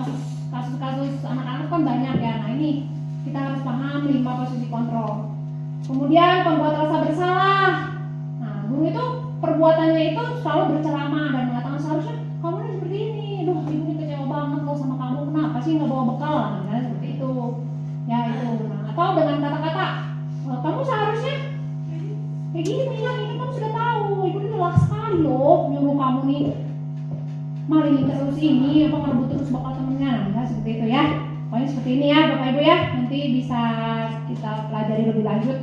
anak-anak kan banyak ya. Nah, ini kita harus paham 5 posisi kontrol. Kemudian pembuat rasa bersalah. Nah, guru itu perbuatannya itu selalu berceramah dan mengatakan seharusnya kamu ini seperti ini. Duh, ibu ini kecewa banget loh sama kamu. Kenapa sih nggak bawa bekal? Nah, seperti itu. Ya itu. Nah, atau dengan kata-kata kamu seharusnya kayak gini, ini kamu sudah tahu. Ibu ini lelah sekali loh nyuruh kamu nih maling terus ini apa ngerebut terus bekal temennya. Nah, seperti itu ya. Pokoknya seperti ini ya Bapak Ibu ya. Nanti bisa kita pelajari lebih lanjut.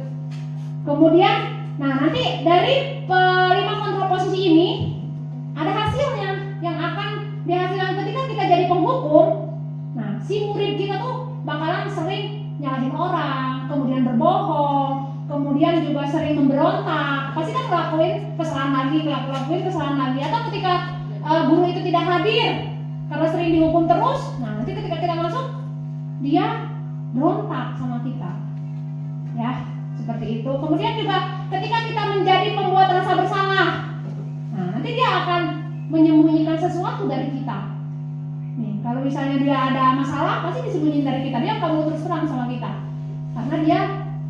Kemudian, nah nanti dari 5 kontrol posisi ini ada hasilnya yang akan dihasilkan ketika kita jadi penghukum. Nah, si murid kita tuh bakalan sering nyalahin orang, kemudian berbohong, kemudian juga sering memberontak. Pasti kan ngelakuin kesalahan lagi. Atau ketika guru itu tidak hadir karena sering dihukum terus, nah nanti ketika kita masuk dia berontak sama kita. Ya, seperti itu. Kemudian juga ketika kita menjadi pembuat rasa bersalah, nah nanti dia akan menyembunyikan sesuatu dari kita. Nih, kalau misalnya dia ada masalah, pasti disembunyiin dari kita. Dia akan mau terus terang sama kita. Karena dia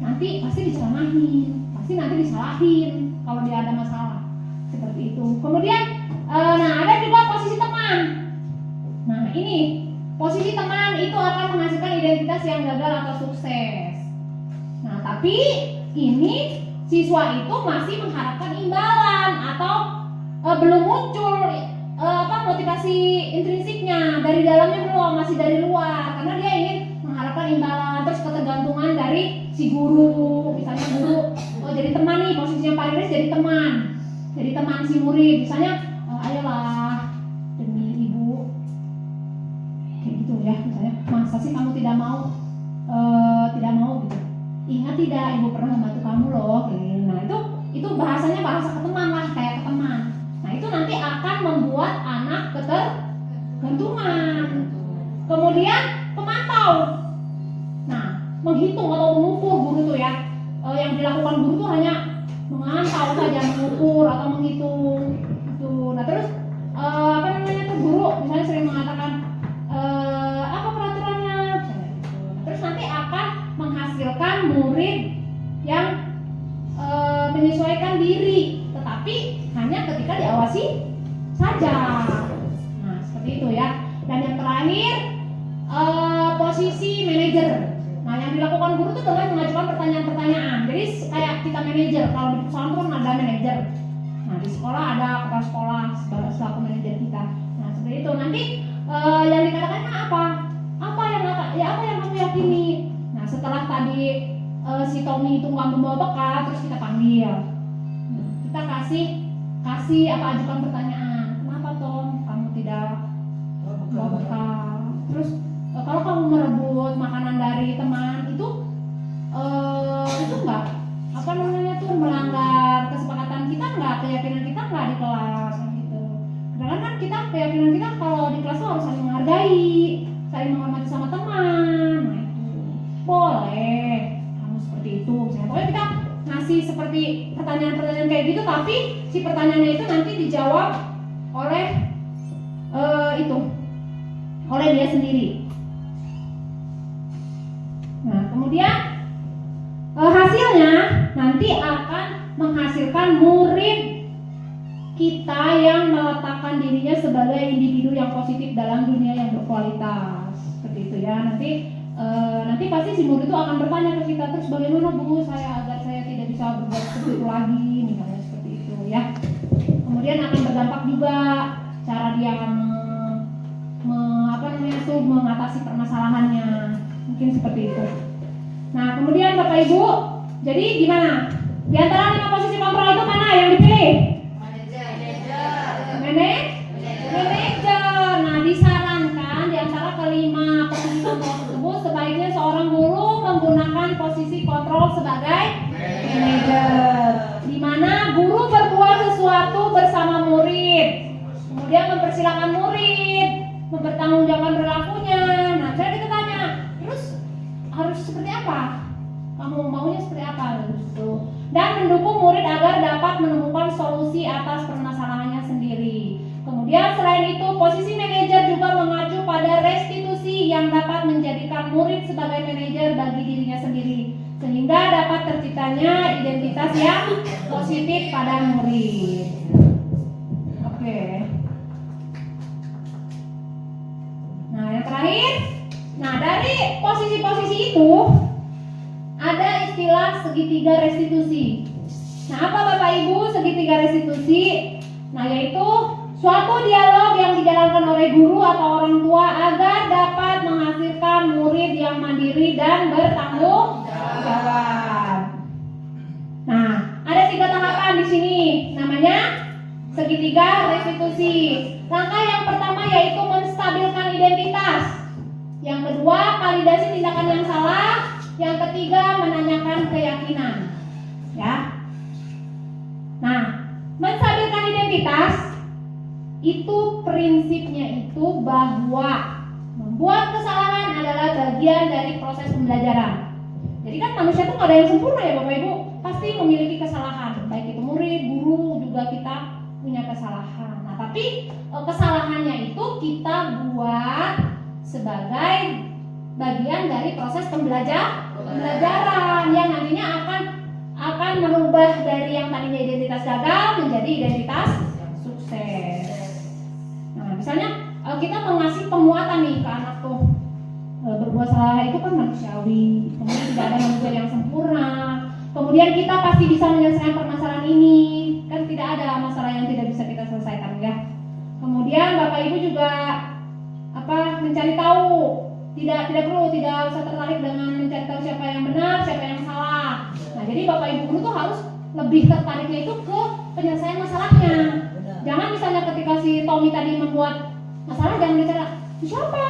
nanti pasti diceramahin, pasti nanti disalahin kalau dia ada masalah. Seperti itu. Kemudian, nah ada juga posisi teman. Nah ini posisi teman itu akan menghasilkan identitas yang gagal atau sukses. Nah tapi ini siswa itu masih mengharapkan imbalan atau belum muncul motivasi intrinsiknya dari dalamnya, belum, masih dari luar, karena dia ingin mengharapkan imbalan. Terus ketergantungan dari si guru, misalnya guru jadi teman nih, posisinya Pak Iris jadi teman si murid, misalnya ayolah demi ibu kayak gitu ya, misalnya masa sih kamu tidak mau gitu. Ingat tidak tidak, ibu pernah membantu kamu loh. Nah itu bahasanya bahasa ke teman lah, kayak ke teman. Nah itu nanti akan membuat anak ketergantungan. Kemudian pemantau. Nah menghitung atau mengukur guru itu ya, yang dilakukan guru itu hanya memantau saja, mengukur atau menghitung itu. Nah terus apa namanya tuh guru misalnya sering mengatakan apa peraturannya misalnya gitu. Nah, terus nanti akan menghasilkan murid yang menyesuaikan diri, tetapi hanya ketika diawasi saja. Nah seperti itu ya. Dan yang terakhir posisi manajer. Nah yang dilakukan guru itu dengan mengajukan pertanyaan-pertanyaan. Jadi kayak kita manajer, kalau di perusahaan pun ada manajer. Nah di sekolah ada kepala sekolah selaku manajer kita. Nah seperti itu. Nanti yang dikatakannya apa? Apa yang kamu yakini? Nah setelah tadi si Tommy itu nggak membawa bekal, terus kita panggil. Nah, kita kasih ajukan pertanyaan. Kenapa Tom? Kamu tidak bawa bekal? Terus kalau kamu merebut makanan dari teman itu enggak apa namanya tuh melanggar kesepakatan kita enggak, keyakinan kita enggak di kelas gitu. Karena kan kita keyakinan kita kalau di kelas tuh harus saling menghargai, saling menghormati sama teman. Nah itu boleh kamu seperti itu. Misalnya, pokoknya kita ngasih seperti pertanyaan-pertanyaan kayak gitu, tapi si pertanyaannya itu nanti dijawab oleh oleh dia sendiri. Nah, kemudian hasilnya nanti akan menghasilkan murid kita yang meletakkan dirinya sebagai individu yang positif dalam dunia yang berkualitas. Seperti itu ya. Nanti pasti si murid itu akan bertanya ke kita, terus bagaimana Bu agar saya tidak bisa berbuat seperti itu lagi, misalnya seperti itu ya. Kemudian akan berdampak juga cara dia mengatasi permasalahannya. Mungkin seperti itu. Nah, kemudian Bapak Ibu, jadi gimana? Di antara 5 posisi kontrol itu mana yang dipilih? Manajer. Nah, disarankan di antara kelima posisi kontrol tersebut sebaiknya seorang guru menggunakan posisi kontrol sebagai manajer, di mana guru berbuat sesuatu bersama murid, kemudian mempersilahkan murid, mempertanggungjawabkan perilakunya. Nah, saya kita tanya, terus harus seperti apa? Kamu maunya seperti apa? Gitu. Dan mendukung murid agar dapat menemukan solusi atas permasalahannya sendiri. Kemudian selain itu, posisi manajer juga mengacu pada restitusi yang dapat menjadikan murid sebagai manajer bagi dirinya sendiri, sehingga dapat terciptanya identitas yang positif pada murid. Oke. Nah, yang terakhir, dari posisi-posisi itu ada istilah segitiga restitusi. Nah, apa Bapak Ibu segitiga restitusi? Nah, yaitu suatu dialog yang dijalankan oleh guru atau orang tua agar dapat menghasilkan murid yang mandiri dan bertanggung jawab. Nah, ada 3 tahapan di sini, namanya segitiga restitusi. Langkah yang pertama yaitu menstabilkan identitas. Yang kedua, validasi tindakan yang salah. Yang ketiga, menanyakan keyakinan. Ya. Nah, menstabilkan identitas itu prinsipnya itu bahwa membuat kesalahan adalah bagian dari proses pembelajaran. Jadi kan manusia itu nggak ada yang sempurna ya Bapak Ibu, pasti memiliki kesalahan. Baik itu murid, guru juga kita punya kesalahan. Nah, tapi kesalahannya itu kita buat sebagai bagian dari proses pembelajaran yang nantinya akan merubah dari yang tadinya identitas gagal menjadi identitas sukses. Nah, misalnya kita mengasih penguatan nih ke anak tuh, berbuat salah itu kan manusiawi, kemudian tidak ada manusia yang sempurna, kemudian kita pasti bisa menyelesaikan permasalahan ini, kan tidak ada masalah yang tidak bisa kita selesaikan ya. Kemudian Bapak Ibu juga mencari tahu, tidak usah tertarik dengan mencari tahu siapa yang benar, siapa yang salah. Nah, jadi Bapak Ibu guru tuh harus lebih tertariknya itu ke penyelesaian masalahnya. Jangan misalnya ketika si Tommy tadi membuat masalah, jangan bicara siapa?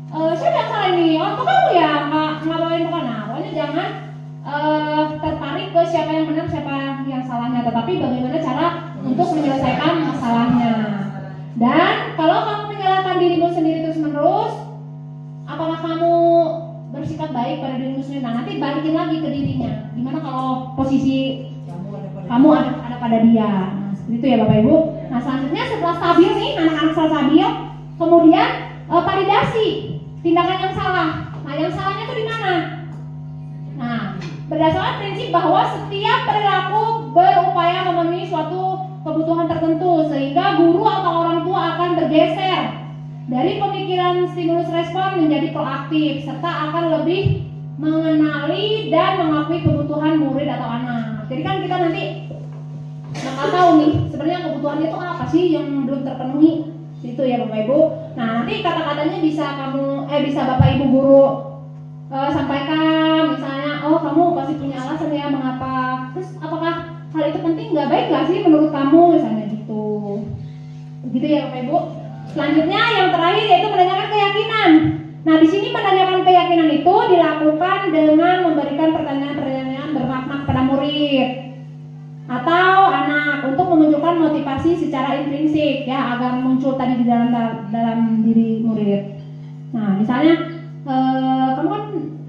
Siapa yang salah ini? Oh, kamu ya nggak bawain bekal. Nah, pokoknya masalahnya, tetapi bagaimana cara untuk menyelesaikan masalahnya. Dan kalau kamu menyalahkan dirimu sendiri terus-menerus, apakah kamu bersikap baik pada dirimu sendiri? Nah, nanti balikin lagi ke dirinya. Gimana kalau posisi kamu ada pada dia? Nah, seperti itu ya Bapak Ibu. Nah, selanjutnya setelah stabil nih, anak-anak setelah stabil, kemudian validasi tindakan yang salah. Nah, yang salahnya itu di mana? Nah, berdasarkan prinsip bahwa setiap perilaku berupaya memenuhi suatu kebutuhan tertentu, sehingga guru atau orang tua akan bergeser dari pemikiran stimulus respon menjadi proaktif, serta akan lebih mengenali dan mengakui kebutuhan murid atau anak. Jadi kan kita nanti bakal tahu nih sebenarnya kebutuhannya itu apa sih yang belum terpenuhi, itu ya Bapak Ibu. Nah, nanti kata-katanya bisa Bapak Ibu guru sampaikan, misalnya, oh kamu pasti punya alasan ya mengapa, terus apakah hal itu penting, nggak baik nggak sih menurut kamu, misalnya gitu. Begitu ya Bapak Ibu. Selanjutnya yang terakhir yaitu menanyakan keyakinan. Nah, di sini menanyakan keyakinan itu dilakukan dengan memberikan pertanyaan-pertanyaan bermakna kepada murid atau anak untuk menunjukkan motivasi secara intrinsik ya, agar muncul tadi di dalam diri murid. Nah, misalnya kamu kan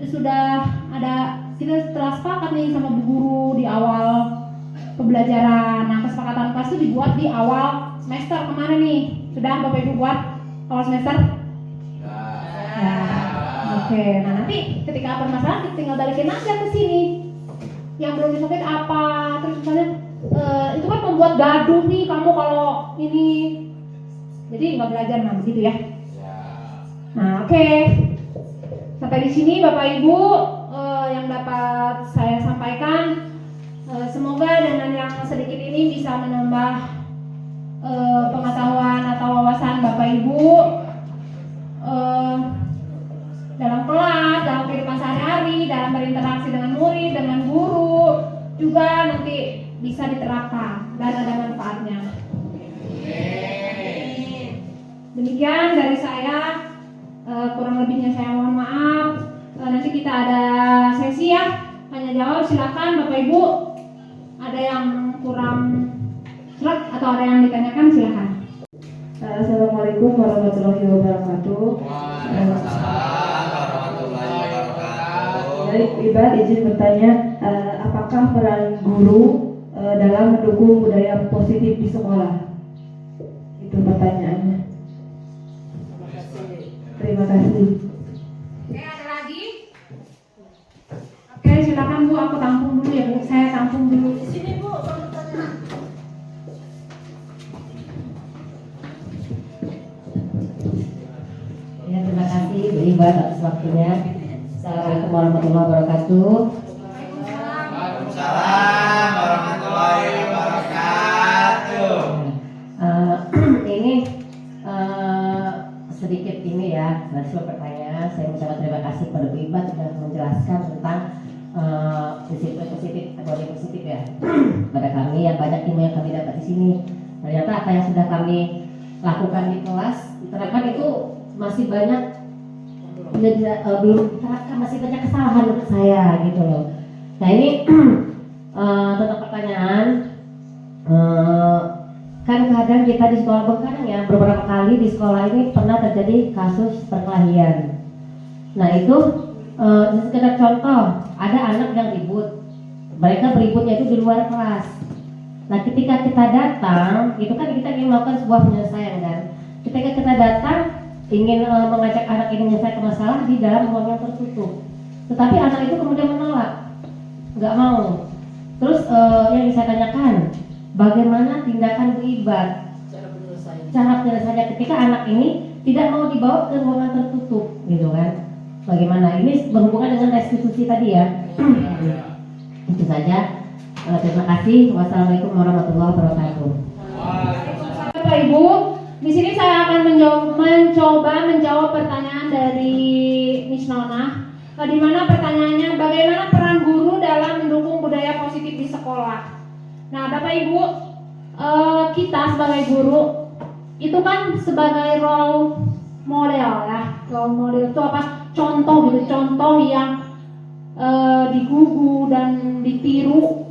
sudah ada, kita setelah sepakat nih sama bu guru di awal pembelajaran. Nah, kesepakatan kelas itu dibuat di awal semester kemarin nih. Sudah Bapak Ibu buat awal semester? Ya. Oke. Nah, nanti ketika permasalahan tinggal balikin aja ke sini. Yang belum disampaikan apa? Terus misalnya itu kan membuat gaduh nih kamu kalau ini. Jadi nggak belajar, nah begitu ya. Nah, oke. Sampai di sini Bapak Ibu yang dapat saya sampaikan. Semoga dengan yang sedikit ini bisa menambah pengetahuan atau wawasan Bapak Ibu dalam kelas, dalam kehidupan sehari-hari, dalam berinteraksi dengan murid, dengan guru, juga nanti bisa diterapkan dan ada manfaatnya. Demikian dari saya, kurang lebihnya saya mohon maaf. Nanti kita ada sesi ya, tanya jawab, silakan Bapak Ibu. Ada yang kurang serak atau ada yang ditanyakan, silakan. Assalamualaikum warahmatullahi wabarakatuh. Baik, Iba izin bertanya, apakah peran guru dalam mendukung budaya positif di sekolah? Itu pertanyaannya. Terima kasih. Oke, ada lagi? Oke, silakan Bu, aku tampung dulu ya Bu. Saya tampung dulu. Di sini Bu, Ya, terima kasih Bu Iba atas waktunya. Assalamualaikum warahmatullahi wabarakatuh. Waalaikumsalam warahmatullahi wabarakatuh. Ini sedikit ini ya, sebuah pertanyaan. Saya mengucapkan terima kasih kepada Bu Iba sudah menjelaskan tentang disiplin positif atau positif ya pada kami yang banyak ilmu yang kami dapat di sini. Ternyata apa yang sudah kami lakukan di kelas diterapkan itu masih banyak belum diterapkan, masih banyak kesalahan menurut saya gitu loh. Nah ini tentang pertanyaan, kan kadang kita di sekolah, kadang ya beberapa kali di sekolah ini pernah terjadi kasus perkelahian. Nah itu sekedar contoh, ada anak yang ribut, mereka beributnya itu di luar kelas. Nah ketika kita datang, itu kan kita ingin melakukan sebuah penyelesaian kan. Ketika kita datang ingin mengajak anak ini menyelesaikan masalah di dalam ruang yang tertutup, tetapi anak itu kemudian menolak, nggak mau. Terus yang saya tanyakan, bagaimana tindakan Bu Iba cara penyelesaiannya ketika anak ini tidak mau dibawa ke ruangan tertutup, gitu kan? Bagaimana? Ini berhubungan dengan restitusi tadi ya. Itu saja. Terima kasih. Wassalamualaikum warahmatullahi wabarakatuh. Bapak Ibu, di sini saya akan mencoba menjawab pertanyaan dari Miss Nona. Di mana pertanyaannya, bagaimana peran guru dalam mendukung budaya positif di sekolah? Nah, Bapak Ibu, kita sebagai guru itu kan sebagai role model ya. Role model itu apa? Contoh gitu, contoh yang digugu dan ditiru,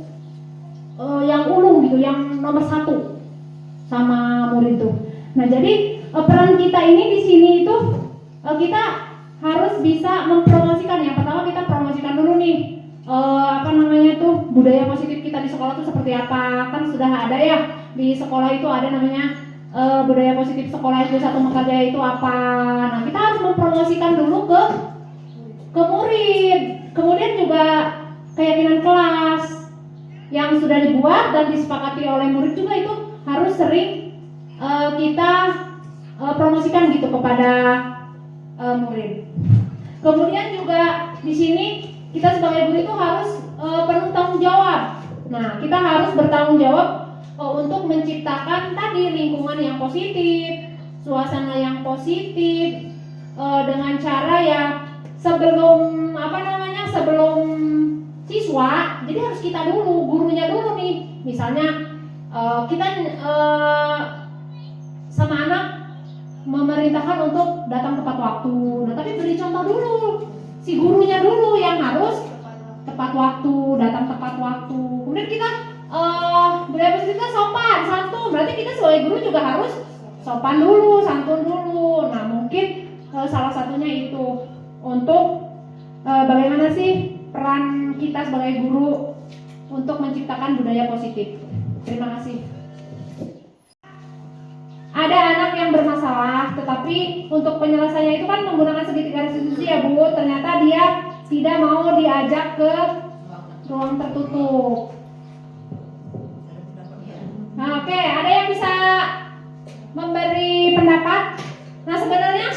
yang ulung gitu, yang nomor 1 sama murid tuh. Nah, jadi peran kita ini di sini itu kita harus bisa mempromosikan. Yang pertama kita promosikan dulu nih budaya positif kita di sekolah itu seperti apa. Kan sudah ada ya di sekolah itu ada namanya budaya positif sekolah itu satu Mekarjaya itu apa. Nah, kita harus mempromosikan dulu ke murid. Kemudian juga keyakinan kelas yang sudah dibuat dan disepakati oleh murid juga itu harus sering kita promosikan gitu kepada murid. Kemudian juga di sini kita sebagai guru itu harus penuh tanggung jawab. Nah, kita harus bertanggung jawab untuk menciptakan tadi lingkungan yang positif, suasana yang positif dengan cara ya sebelum siswa, jadi harus kita dulu, gurunya dulu nih. Misalnya kita sama anak memerintahkan untuk datang tepat waktu. Nah, tapi beri contoh dulu. Si gurunya dulu yang harus tepat waktu, datang tepat waktu. Kemudian kita budaya positif kita sopan, santun. Berarti kita sebagai guru juga harus sopan dulu, santun dulu. Nah, mungkin salah satunya itu untuk bagaimana sih peran kita sebagai guru untuk menciptakan budaya positif. Terima kasih. Ada anak yang bermasalah, tetapi untuk penyelesaiannya itu kan menggunakan segitiga restitusi ya Bu. Ternyata dia tidak mau diajak ke ruang tertutup. Nah, oke, ada yang bisa memberi pendapat? Nah, sebenarnya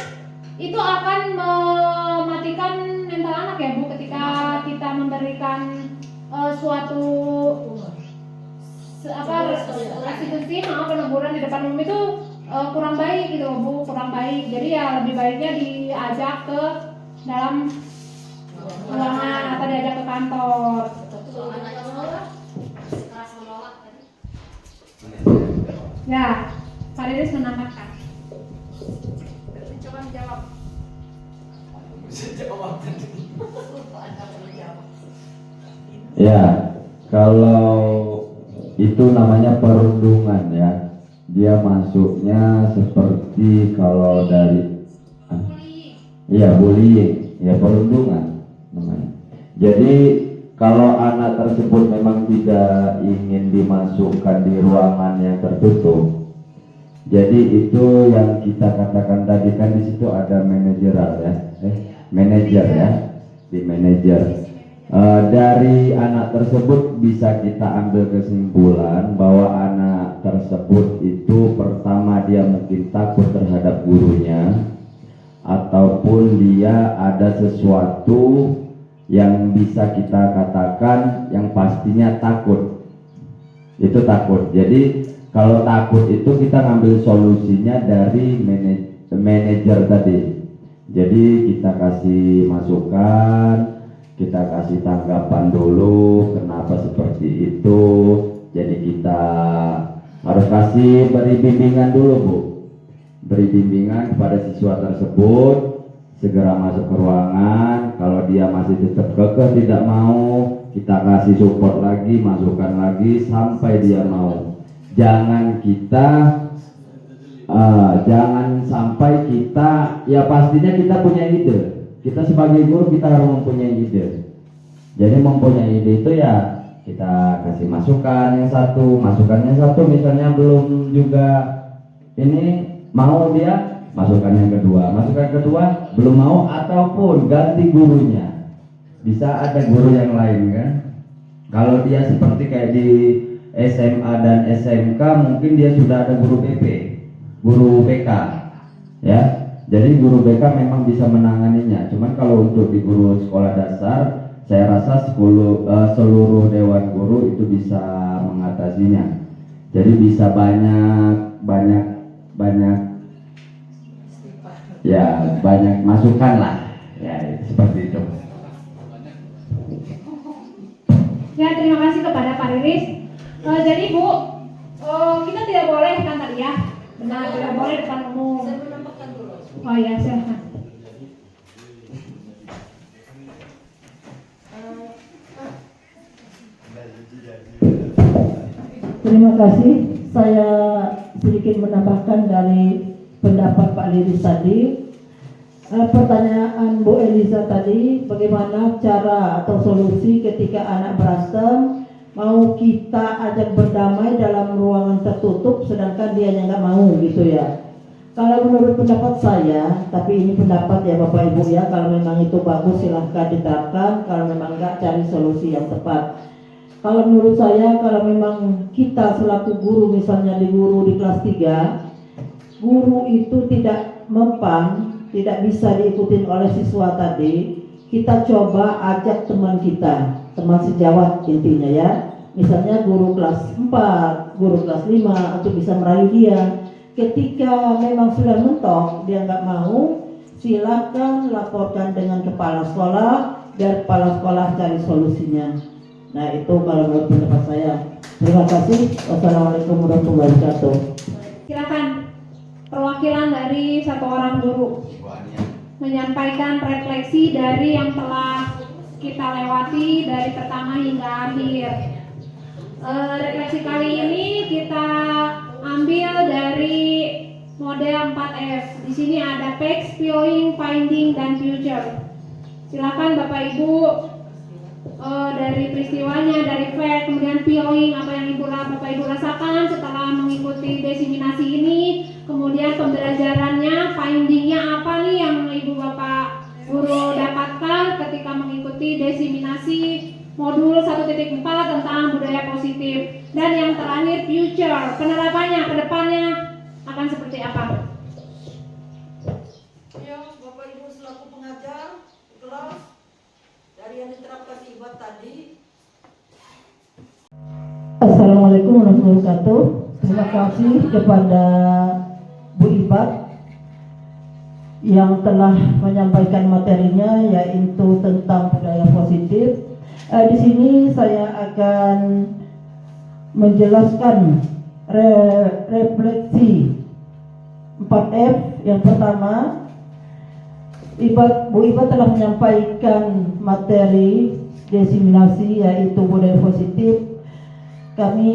itu akan mematikan mental anak ya Bu, ketika kita memberikan suatu restitusi, peneguran di depan umum itu kurang baik gitu Bu, kurang baik. Jadi ya lebih baiknya diajak ke dalam ruangan atau diajak ke kantor. Ya, Pak Riris menambahkan. Coba menjawab. Ya, kalau itu namanya perundungan ya. Dia masuknya seperti kalau dari bullying, ya perundungan namanya. Jadi kalau anak tersebut memang tidak ingin dimasukkan di ruangan yang tertutup, jadi itu yang kita katakan tadi kan di situ ada manajer ya, di manajer. Dari anak tersebut bisa kita ambil kesimpulan bahwa anak tersebut itu pertama dia mungkin takut terhadap gurunya, ataupun dia ada sesuatu yang bisa kita katakan yang pastinya takut. Itu takut. Jadi kalau takut itu kita ngambil solusinya dari manajer tadi. Jadi kita kasih masukan, kita kasih tanggapan dulu kenapa seperti itu. Jadi kita harus beri bimbingan dulu Bu, beri bimbingan kepada siswa tersebut, segera masuk ke ruangan. Kalau dia masih tetap kekeh tidak mau, kita kasih support lagi, masukkan lagi sampai dia mau. Jangan sampai kita, ya pastinya kita punya ide. Kita sebagai guru kita harus mempunyai ide. Jadi mempunyai ide itu ya kita kasih masukannya satu misalnya belum juga ini mau dia, masukan yang kedua belum mau, ataupun ganti gurunya. Bisa ada guru yang lain kan. Kalau dia seperti kayak di SMA dan SMK mungkin dia sudah ada guru BP, guru BK ya. Jadi guru BK memang bisa menanganinya. Cuman kalau untuk di guru sekolah dasar, saya rasa seluruh dewan guru itu bisa mengatasinya. Jadi bisa banyak masukan lah. Ya, seperti itu. Ya, terima kasih kepada Pak Riris. Jadi Bu, kita tidak boleh kan tadi ya, benar tidak boleh depan umum. Oh ya, silahkan. Terima kasih. Saya sedikit menambahkan dari pendapat Pak Liris tadi. Pertanyaan Bu Eliza tadi, bagaimana cara atau solusi ketika anak berantem mau kita ajak berdamai dalam ruangan tertutup sedangkan dia nggak mau gitu ya. Kalau menurut pendapat saya, tapi ini pendapat ya Bapak Ibu ya, kalau memang itu bagus silahkan diterapkan, kalau memang enggak cari solusi yang tepat. Kalau menurut saya, kalau memang kita selaku guru, misalnya di guru di kelas 3, guru itu tidak mempan, tidak bisa diikutin oleh siswa tadi, kita coba ajak teman kita, teman sejawat intinya ya. Misalnya guru kelas 4, guru kelas 5, untuk bisa merayu dia. Ketika memang sudah mentok, dia nggak mau, silakan laporkan dengan kepala sekolah, dan kepala sekolah cari solusinya. Nah itu kalau menurut pendapat saya. Terima kasih. Wassalamualaikum warahmatullahi wabarakatuh. Silakan perwakilan dari satu orang guru menyampaikan refleksi dari yang telah kita lewati dari pertama hingga akhir. Refleksi kali ini kita ambil dari model 4F. Di sini ada facts, viewing, finding, dan future. Silakan Bapak Ibu dari peristiwanya, dari fact, kemudian viewing, apa yang Bapak Ibu rasakan setelah mengikuti desiminasi ini, kemudian pembelajarannya, findingnya apa nih yang Ibu Bapak Guru dapatkan ketika mengikuti desiminasi modul 1.4 tentang budaya positif, dan yang terakhir future, penerapannya ke depannya akan seperti apa? Ya, Bapak Ibu selaku pengajar di kelas, dari yang diterapkan di Ibat tadi. Assalamualaikum warahmatullahi wabarakatuh. Terima kasih kepada Bu Ibat yang telah menyampaikan materinya, yaitu tentang budaya positif. Di sini saya akan menjelaskan refleksi 4F. Yang pertama, Bu Ibat telah menyampaikan materi desiminasi, yaitu budaya positif. Kami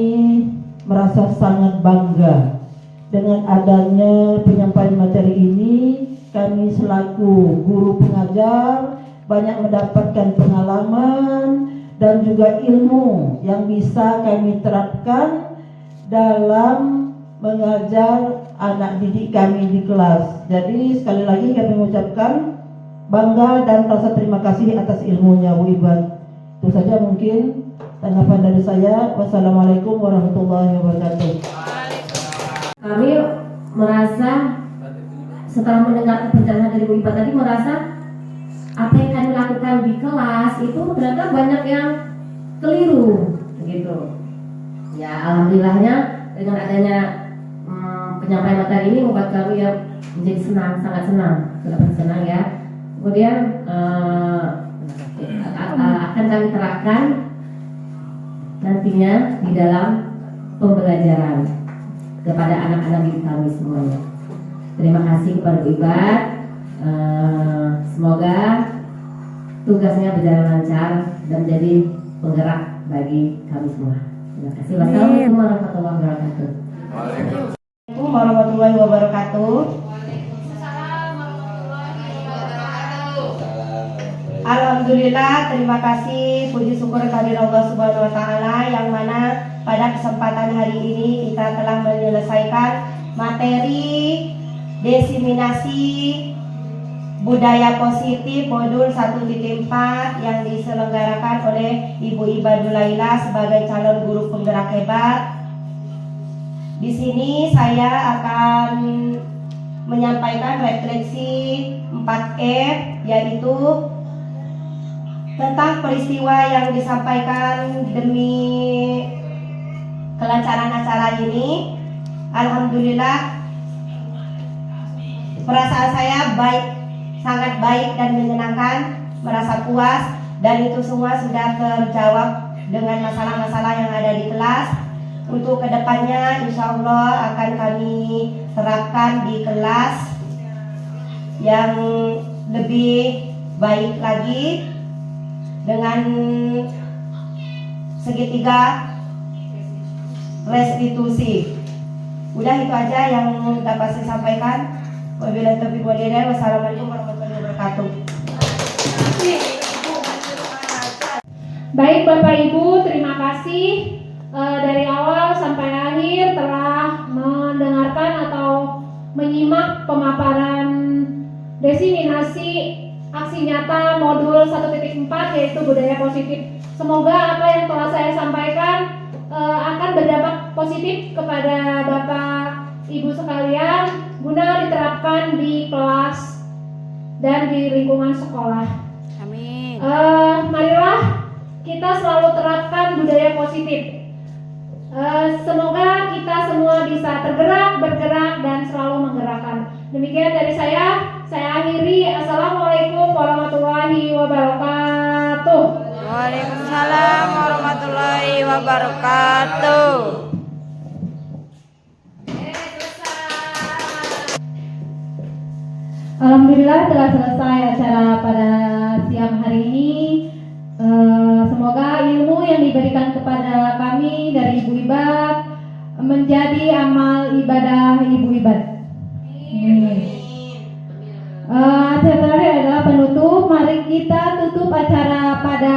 merasa sangat bangga dengan adanya penyampaian materi ini. Kami selaku guru pengajar banyak mendapatkan pengalaman dan juga ilmu yang bisa kami terapkan dalam mengajar anak didik kami di kelas. Jadi sekali lagi kami mengucapkan bangga dan rasa terima kasih atas ilmunya Bu Ibat. Itu saja mungkin tanggapan dari saya. Wassalamualaikum warahmatullahi wabarakatuh. Kami merasa setelah mendengar pencerahan dari Bu Ibat tadi, merasa apa yang kami lakukan di kelas itu ternyata banyak yang keliru gitu. Ya alhamdulillahnya dengan adanya penyampaian materi ini membuat kami ya menjadi senang, sangat senang, sangat senang ya. Kemudian akan kami terapkan nantinya di dalam pembelajaran kepada anak-anak didik kami semuanya. Terima kasih kepada Bu Ibat. Semoga tugasnya berjalan lancar dan menjadi penggerak bagi kami semua. Terima kasih. Wassalamualaikum warahmatullahi wabarakatuh. Waalaikumsalam warahmatullahi wabarakatuh. Alhamdulillah, terima kasih, puji syukur kehadirat Allah Subhanahu wa taala, yang mana pada kesempatan hari ini kita telah menyelesaikan materi desiminasi budaya positif modul 1.4 yang diselenggarakan oleh Ibu Ibadul Laila sebagai calon guru penggerak hebat. Di sini saya akan menyampaikan refleksi 4F, yaitu tentang peristiwa yang disampaikan demi kelancaran acara ini. Alhamdulillah, perasaan saya sangat baik dan menyenangkan, merasa puas, dan itu semua sudah terjawab dengan masalah-masalah yang ada di kelas. Untuk kedepannya insya Allah akan kami terapkan di kelas yang lebih baik lagi dengan segitiga restitusi. Udah itu aja yang dapat saya sampaikan. Wabillahi taufiq wal hidayah. Wassalamualaikum warahmatullahi wabarakatuh. Baik Bapak Ibu, terima kasih dari awal sampai akhir telah mendengarkan atau menyimak pemaparan desiminasi aksi nyata modul 1.4 yaitu budaya positif. Semoga apa yang telah saya sampaikan akan berdampak positif kepada Bapak Ibu sekalian guna diterapkan di kelas dan di lingkungan sekolah. Amin. Marilah kita selalu terapkan budaya positif. Semoga kita semua bisa tergerak, bergerak, dan selalu menggerakkan. Demikian dari saya akhiri. Assalamualaikum warahmatullahi wabarakatuh. Waalaikumsalam warahmatullahi wabarakatuh. Alhamdulillah telah selesai acara pada siang hari ini. Semoga ilmu yang diberikan kepada kami dari Ibu Ibad menjadi amal ibadah Ibu Ibad. Acara terakhir adalah penutup. Mari kita tutup acara pada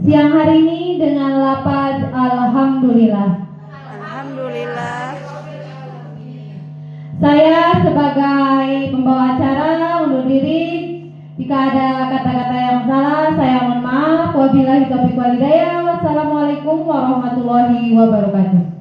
siang hari ini dengan lafaz Alhamdulillah. Alhamdulillah. Saya sebagai pembawa acara undur diri. Jika ada kata-kata yang salah, saya mohon maaf. Wabillahi taufiq wal hidayah. Wassalamualaikum warahmatullahi wabarakatuh.